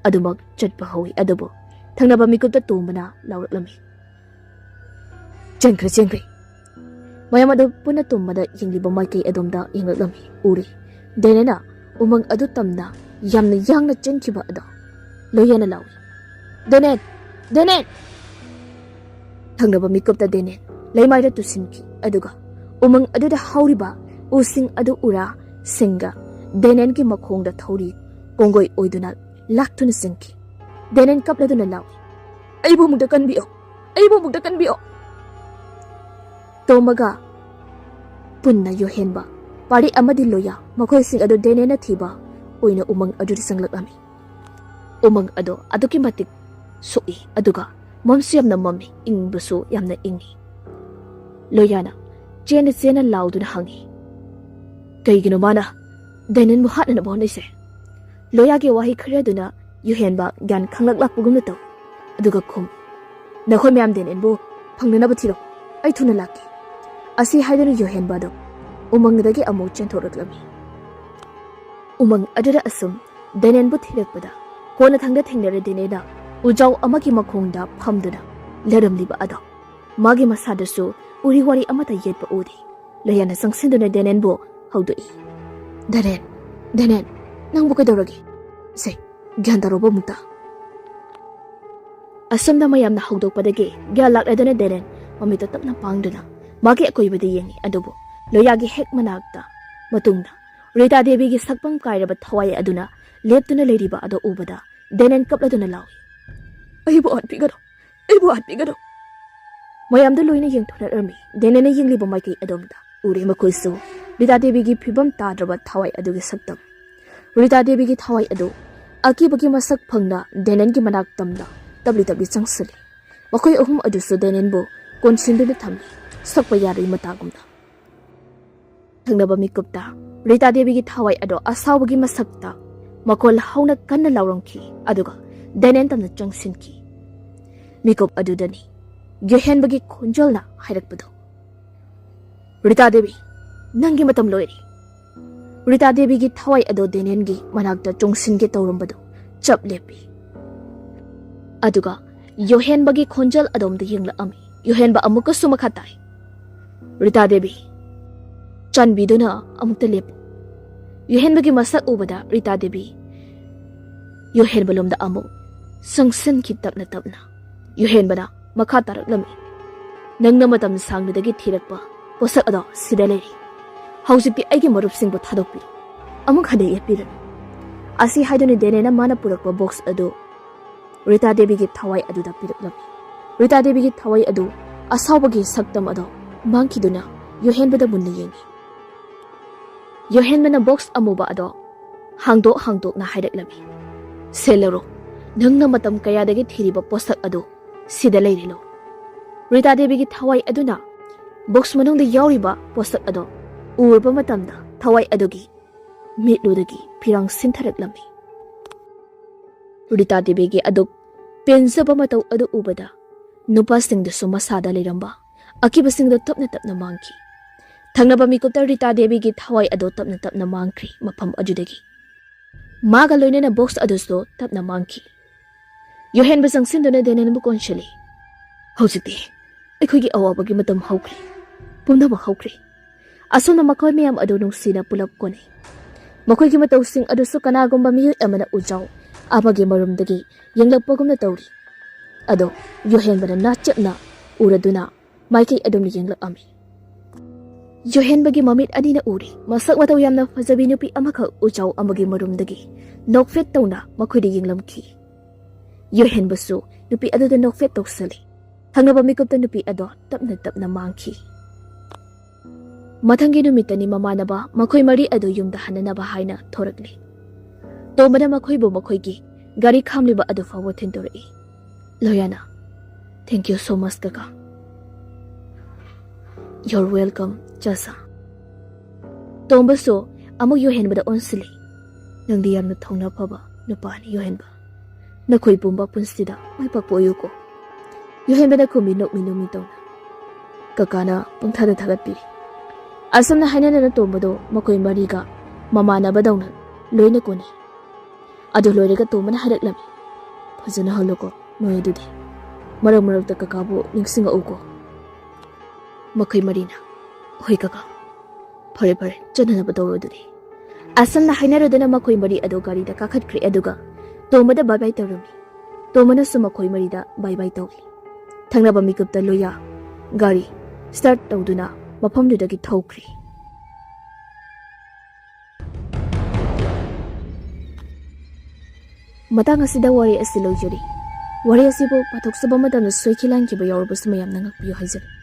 adumak chatpa hawi adubo thangnaba mikupta tumbana lawraklami. Chengkri mayam adu puna tumbada yengliba maikai adomda yengaklami uri. Denena umang adu tamna yamna yangna chenkhiba ado loyana lawi. Denet thangnaba mikupta Denet leimaida tusinki aduga umang aduda hauriba using adu ura singa Denen ki makhongda thori kongoi oiduna laktuna singki. Denen kapladuna lawi. Aibu mukda kanbio. Tomaga punna yohenba pari amadi loya makhoi sing adu Denena thiba oina umang adu sanglakami. Umang ado aduki matik sui aduga momsi yamna mami ingbusu yamna ingi. Loyana chena lauduna hangi. Kaigino mana Denen muhatna na bonise. Loyagi wahi khreduna yuhenba gan khanglak pugumna taw. Aduga khum. Nakhoi myam Denen bu phangnana bathiro. Ai thuna laki. Asi haidana yuhenba do. Umangdagi amu chenthoraklami. Umang aduda asum Denen bu thirakpada. Kona thangda thengnare Denena ujau amagi makhongda phamduna leramliba ado. Magi masadasu uri wari amata yetpa udi. Loyana sangsinduna Denen bu haudui. Denen, nang buka dauragi. Say, gyandaroba muta. Asam na mayam na haudok padagi, gyalak edana Denen, mamita tapna pangduna. Magi akoy badi yengi adobo. Loyagi hek managta. Matungna, Rita Devi gi sakpang kairaba Thawai aduna, leptuna leriba ado ubada, Denen kapladuna lawi. ꯑꯩꯕꯨ ꯑꯠꯄꯤꯒꯅꯨ ꯑꯩꯕꯨ ꯑꯠꯄꯤꯒꯅꯨ ꯃꯌꯥꯝꯗ ꯂꯣꯏꯅ ꯌꯦꯡꯊꯣꯛꯅꯔꯝꯃꯤ ꯗꯦꯅꯦꯅ ꯌꯦꯡꯂꯤꯕ ꯃꯥꯏꯀꯩ ꯑꯗꯣꯝꯗ ꯎꯔꯦ ꯃꯈꯣꯏꯁꯨ ꯔꯤꯇꯥ ꯗꯦꯕꯤꯒꯤ ꯐꯤꯕꯝ ꯇꯥꯗ꯭ꯔꯕ ꯊꯋꯥꯏ ꯑꯗꯨꯒꯤ ꯁꯛꯇꯝ ꯔꯤꯇꯥ ꯗꯦꯕꯤꯒꯤ ꯊꯋꯥꯏ ꯑꯗꯨ ꯑꯀꯤꯕꯒꯤ ꯃꯁꯛ ꯐꯪꯅ ꯗꯦꯅꯦꯟꯒꯤ ꯃꯅꯥꯛ ꯇꯝꯅ ꯇꯞꯂꯤ ꯇꯞꯂꯤ ꯆꯪꯁꯤꯜꯂꯤ ꯃꯈꯣꯏ ꯑꯍꯨꯝ ꯑꯗꯨꯁꯨ ꯗꯦꯅꯦꯟꯕꯨ ꯀꯣꯟꯁꯤꯟꯗꯨꯅ ꯊꯝꯃꯤ ꯁꯛꯄ ꯌꯥꯔꯣꯏ ꯃꯇꯥꯒꯨꯝꯅ ꯊꯪꯅꯕ ꯃꯤꯀꯨꯞꯇ ꯔꯤꯇꯥ ꯗꯦꯕꯤꯒꯤ ꯊꯋꯥꯏ ꯑꯗꯣ ꯑꯁꯥꯎꯕꯒꯤ ꯃꯁꯛꯇ ꯃꯈꯣꯜ ꯍꯧꯅ ꯀꯟꯅ ꯂꯥꯎꯔꯝꯈꯤ ꯑꯗꯨꯒ ꯗꯦꯅꯦꯟ ꯇꯝꯅ ꯆꯪꯁꯤꯟꯈꯤ ꯃꯤꯀꯨꯞ ꯑꯗꯨꯗꯅꯤ ꯌꯣꯍꯦꯟꯕꯒꯤ ꯈꯣꯟꯖꯦꯜꯅ ꯍꯥꯏꯔꯛꯄꯗꯣ ꯔꯤꯇꯥ ꯗꯦꯕꯤ ꯅꯪꯒꯤ ꯃꯇꯝ ꯂꯣꯏꯔꯦ ꯔꯤꯇꯥ ꯗꯦꯕꯤꯒꯤ ꯊꯋꯥꯏ ꯑꯗꯣ ꯗꯦꯅꯦꯟꯒꯤ ꯃꯅꯥꯛꯇ ꯆꯣꯡꯁꯤꯟꯒꯦ ꯇꯧꯔꯝꯕꯗꯣ ꯆꯞ ꯂꯦꯞꯄꯤ ꯑꯗꯨꯒ ꯌꯣꯍꯦꯟꯕꯒꯤ ꯈꯣꯟꯖꯦꯜ ꯑꯗꯣꯝꯗ ꯌꯦꯡꯂꯛꯑꯝꯃꯤ ꯌꯣꯍꯦꯟꯕ ꯑꯃꯨꯛꯀꯁꯨ ꯃꯈꯥ ꯇꯥꯏ ꯔꯤꯇꯥ ꯗꯦꯕꯤ ꯆꯥꯟꯕꯤꯗꯨꯅ ꯑꯃꯨꯛꯇ ꯂꯦꯞꯄꯨ ꯌꯣꯍꯦꯟꯕꯒꯤ ꯃꯁꯛ ꯎꯕꯗ ꯔꯤꯇꯥ ꯗꯦꯕꯤ ꯌꯣꯍꯦꯟꯕꯂꯣꯝꯗ ꯑꯃꯨꯛ ꯆꯪꯁꯤꯟꯈꯤ ꯇꯞꯅ ꯇꯞꯅ ꯌꯣꯍꯦꯟꯕꯅ ꯃꯈꯥ ꯇꯥꯔꯛꯂꯝꯃꯤ ꯅꯪꯅ ꯃꯇꯝ ꯁꯥꯡꯅꯗꯒꯤ ꯊꯤꯔꯛꯄ ꯄꯣꯠꯁꯛ ꯑꯗꯣ ꯁꯤꯗ ꯂꯩꯔꯤ ꯍꯧꯖꯤꯛꯇꯤ ꯑꯩꯒꯤ ꯃꯔꯨꯞꯁꯤꯡꯕꯨ ꯊꯥꯗꯣꯛꯄꯤꯔꯣ ꯑꯃꯨꯛ ꯍꯟꯅ ꯌꯦꯠꯄꯤꯔꯅꯨ ꯑꯁꯤ ꯍꯥꯏꯗꯨꯅ ꯗꯦꯅꯦꯅ ꯃꯥꯅ ꯄꯨꯔꯛꯄ ꯕꯣꯛꯁ ꯑꯗꯨ ꯔꯤꯇꯥ ꯗꯦꯕꯤꯒꯤ ꯊꯋꯥꯏ ꯑꯗꯨꯗ ꯄꯤꯔꯛꯂꯝꯃꯤ ꯔꯤꯇꯥ ꯗꯦꯕꯤꯒꯤ ꯊꯋꯥꯏ ꯑꯗꯨ ꯑꯁꯥꯎꯕꯒꯤ ꯁꯛꯇꯝ ꯑꯗꯣ ꯃꯥꯡꯈꯤꯗꯨꯅ ꯌꯣꯍꯦꯟꯕꯗ ꯃꯨꯟꯅ ꯌꯦꯡꯉꯤ ꯌꯣꯍꯦꯟꯕꯅ ꯕꯣꯛꯁ ꯑꯃꯨꯕ ꯑꯗꯣ ꯍꯥꯡꯗꯣꯛꯅ ꯍꯥꯏꯔꯛꯂꯝꯃꯤ ꯁꯦꯜꯂꯔꯣ ꯅꯪꯅ ꯃꯇꯝ ꯀꯌꯥꯗꯒꯤ ꯊꯤꯔꯤꯕ ꯄꯣꯠꯁꯛ ꯑꯗꯨ ꯁꯤꯗ ꯂꯩꯔꯤ ꯂꯧ ꯔꯤꯇꯥ ꯗꯦꯕꯤꯒꯤ ꯊꯋꯥꯏ ꯑꯗꯨꯅ ꯕꯣꯛꯁ ꯃꯅꯨꯡꯗ ꯌꯥꯎꯔꯤꯕ ꯄꯣꯠꯁꯛ ꯑꯗꯣ ꯎꯔꯕ ꯃꯇꯝꯗ ꯊꯋꯥꯏ ꯑꯗꯨꯒꯤ ꯃꯤꯠꯂꯨꯗꯒꯤ ꯐꯤꯔꯥꯡ ꯁꯤꯟꯊꯔꯛꯂꯝꯃꯤ ꯔꯤꯇꯥ ꯗꯦꯕꯤꯒꯤ ꯑꯗꯨꯛ ꯄꯦꯟꯖꯕ ꯃꯇꯧ ꯑꯗꯨ ꯎꯕꯗ ꯅꯨꯄꯥꯁꯤꯡꯗꯁꯨ ꯃꯁꯥꯗ ꯂꯩꯔꯝꯕ ꯑꯀꯤꯕꯁꯤꯡꯗꯣ ꯇꯞꯅ ꯇꯞꯅ ꯃꯥꯡꯈꯤ ꯊꯪꯅꯕ ꯃꯤꯀꯨꯞꯇ ꯔꯤꯇꯥ ꯗꯦꯕꯤꯒꯤ ꯊꯋꯥꯏ ꯑꯗꯨ ꯇꯞꯅ ꯇꯞꯅ ꯃꯥꯡꯈ꯭ꯔꯤ ꯃꯐꯝ ꯑꯗꯨꯗꯒꯤ ꯃꯥꯒ ꯂꯣꯏꯅꯅ ꯕꯣꯛꯁ ꯑꯗꯨꯁꯨ ꯇꯞꯅ ꯃꯥꯡꯈꯤ ꯌꯣꯍꯦꯟꯕ ꯆꯪꯁꯤꯟꯗꯨꯅ ꯗꯦꯅꯦꯟꯕꯨ ꯀꯣꯟꯁꯤꯜꯂꯤ ꯍꯧꯖꯤꯛꯇꯤ ꯑꯩꯈꯣꯏꯒꯤ ꯑꯋꯥꯕꯒꯤ ꯃꯇꯝ ꯍꯧꯈ꯭ꯔꯦ ꯄꯨꯝꯅꯃꯛ ꯍꯧꯈ꯭ꯔꯦ ꯑꯁꯨꯝꯅ ꯃꯈꯣꯏ ꯃꯌꯥꯝ ꯑꯗꯨ ꯅꯨꯡꯁꯤꯅ ꯄꯨꯂꯞ ꯀꯣꯟꯅꯩ ꯃꯈꯣꯏꯒꯤ ꯃꯇꯧꯁꯤꯡ ꯑꯗꯨꯁꯨ ꯀꯅꯥꯒꯨꯝꯕ ꯃꯤꯑꯣꯏ ꯑꯃꯅ ꯎꯖꯥꯎ ꯑꯃꯒꯤ ꯃꯔꯨꯝꯗꯒꯤ ꯌꯦꯡꯂꯛꯄꯒꯨꯝꯅ ꯇꯧꯔꯤ ꯑꯗꯣ ꯌꯣꯍꯦꯟꯕꯅ ꯅꯥꯆꯦꯞꯅ ꯎꯔꯗꯨꯅ ꯃꯥꯏꯀꯩ ꯑꯗꯨꯝꯅ ꯌꯦꯡꯂꯛꯑꯝꯃꯤ ꯌꯣꯍꯦꯟꯕꯒꯤ ꯃꯃꯤꯠ ꯑꯅꯤꯅ ꯎꯔꯤ ꯃꯁꯛ ꯃꯇꯧ ꯌꯥꯝꯅ ꯐꯖꯕꯤ ꯅꯨꯄꯤ ꯑꯃꯈꯛ ꯎꯖꯥꯎ ꯑꯃꯒꯤ ꯃꯔꯨꯝꯗꯒꯤ ꯅꯣꯛꯐꯦꯠ ꯇꯧꯅ ꯃꯈꯣꯏꯗ ꯌꯦꯡꯂꯝꯈꯤ ꯌꯣꯍꯦꯟꯕꯁꯨ ꯅꯨꯄꯤ ꯑꯗꯨꯗ ꯅꯣꯛꯐꯦꯠ ꯇꯧꯁꯜꯂꯤ ꯊꯪꯅꯕ ꯃꯤꯀꯨꯞꯇ ꯅꯨꯄꯤ ꯑꯗꯣ ꯇꯞꯅ ꯇꯞꯅ ꯃꯥꯡꯈꯤ ꯃꯊꯪꯒꯤ ꯅꯨꯃꯤꯠꯇꯅꯤ ꯃꯃꯥꯟꯅꯕ ꯃꯈꯣꯏ ꯃꯔꯤ ꯑꯗꯨ ꯌꯨꯝꯗ ꯍꯟꯅꯅꯕ ꯍꯥꯏꯅ ꯊꯣꯔꯛꯂꯤ ꯇꯣꯝꯕꯅ ꯃꯈꯣꯏꯕꯨ ꯃꯈꯣꯏꯒꯤ ꯒꯥꯔꯤ ꯈꯥꯝꯂꯤꯕ ꯑꯗꯨ ꯐꯥꯎꯕ ꯊꯤꯟꯗꯣꯔꯛꯏ ꯂꯣꯌꯥꯅ ꯊꯦꯡꯛ ꯌꯨ ꯁꯣ ꯃꯆ ꯀꯀꯥ ꯌꯣꯔ ꯋꯦꯜꯀꯝ ꯆꯥꯁꯥ ꯇꯣꯝꯕꯁꯨ ꯑꯃꯨꯛ ꯌꯣꯍꯦꯟꯕꯗ ꯑꯣꯟꯁꯤꯜꯂꯤ ꯅꯪꯗꯤ ꯌꯥꯝꯅ ꯊꯧꯅꯥ ꯐꯕ ꯅꯨꯄꯥꯅꯤ ꯌꯣꯍꯦꯟꯕ ꯅꯈꯣꯏ ꯄꯨꯝꯕ ꯄꯨꯟꯁꯤꯗ ꯃꯥꯏ ꯄꯥꯛꯄ ꯑꯣꯏꯌꯨꯀꯣ ꯌꯣꯍꯦꯟꯕꯅ ꯈꯨꯝꯃꯤ ꯅꯣꯛꯃꯤ ꯅꯣꯛꯃꯤ ꯇꯧꯅ ꯀꯀꯥꯅ ꯄꯨꯡꯊꯥꯗ ꯊꯥꯒꯠꯄꯤꯔꯤ ꯑꯁꯨꯝꯅ ꯍꯥꯏꯅꯗꯅ ꯇꯣꯝꯕꯗꯣ ꯃꯈꯣꯏ ꯃꯔꯤꯒ ꯃꯃꯥꯟꯅꯕꯗꯧꯅ ꯂꯣꯏꯅ ꯀꯣꯟꯅꯩ ꯑꯗꯨ ꯂꯣꯏꯔꯒ ꯇꯣꯝꯕꯅ ꯍꯥꯏꯔꯛꯂꯝꯃꯤ ꯐꯖꯅ ꯍꯜꯂꯣꯀꯣ ꯅꯣꯏ ꯑꯗꯨꯗꯤ ꯃꯔꯛ ꯃꯔꯛꯇ ꯀꯀꯥꯕꯨ ꯅꯤꯡꯁꯤꯡꯉꯛꯎꯀꯣ ꯃꯈꯣꯏ ꯃꯔꯤꯅ ꯍꯣꯏ ꯀꯀꯥ ꯐꯔꯦ ꯐꯔꯦ ꯆꯠꯅꯅꯕ ꯇꯧꯔꯣ ꯑꯗꯨꯗꯤ ꯑꯁꯨꯝꯅ ꯍꯥꯏꯅꯔꯗꯨꯅ ꯃꯈꯣꯏ ꯃꯔꯤ ꯑꯗꯨ ꯒꯥꯔꯤꯗ ꯀꯥꯈꯠꯈ꯭ꯔꯦ ꯑꯗꯨꯒ ꯇꯣꯝꯕꯗ ꯕꯥꯏ ꯕꯥꯏ ꯇꯧꯔꯝꯃꯤ ꯇꯣꯝꯕꯅꯁꯨ ꯃꯈꯣꯏ ꯃꯔꯤꯗ ꯕꯥꯏ ꯕꯥꯏ ꯇꯧꯏ ꯊꯪꯅꯕ ꯃꯤꯀꯨꯞꯇ ꯂꯣꯌꯥ ꯒꯥꯔꯤ ꯁ꯭ꯇꯥꯔꯠ ꯇꯧꯗꯨꯅ ꯃꯐꯝꯗꯨꯗꯒꯤ ꯊꯧꯈ꯭ꯔꯤ ꯃꯇꯥꯡ ꯑꯁꯤꯗ ꯋꯥꯔꯤ ꯑꯁꯤ ꯂꯣꯏꯖꯔꯤ ꯋꯥꯔꯤ ꯑꯁꯤꯕꯨ ꯄꯥꯊꯣꯛꯆꯕ ꯃꯇꯝꯗ ꯁꯣꯏꯈꯤ ꯂꯥꯟꯈꯤꯕ ꯌꯥꯎꯔꯕꯁꯨ ꯃꯌꯥꯝꯅ ꯉꯥꯛꯄꯤꯌꯨ ꯍꯥꯏꯖꯔꯤ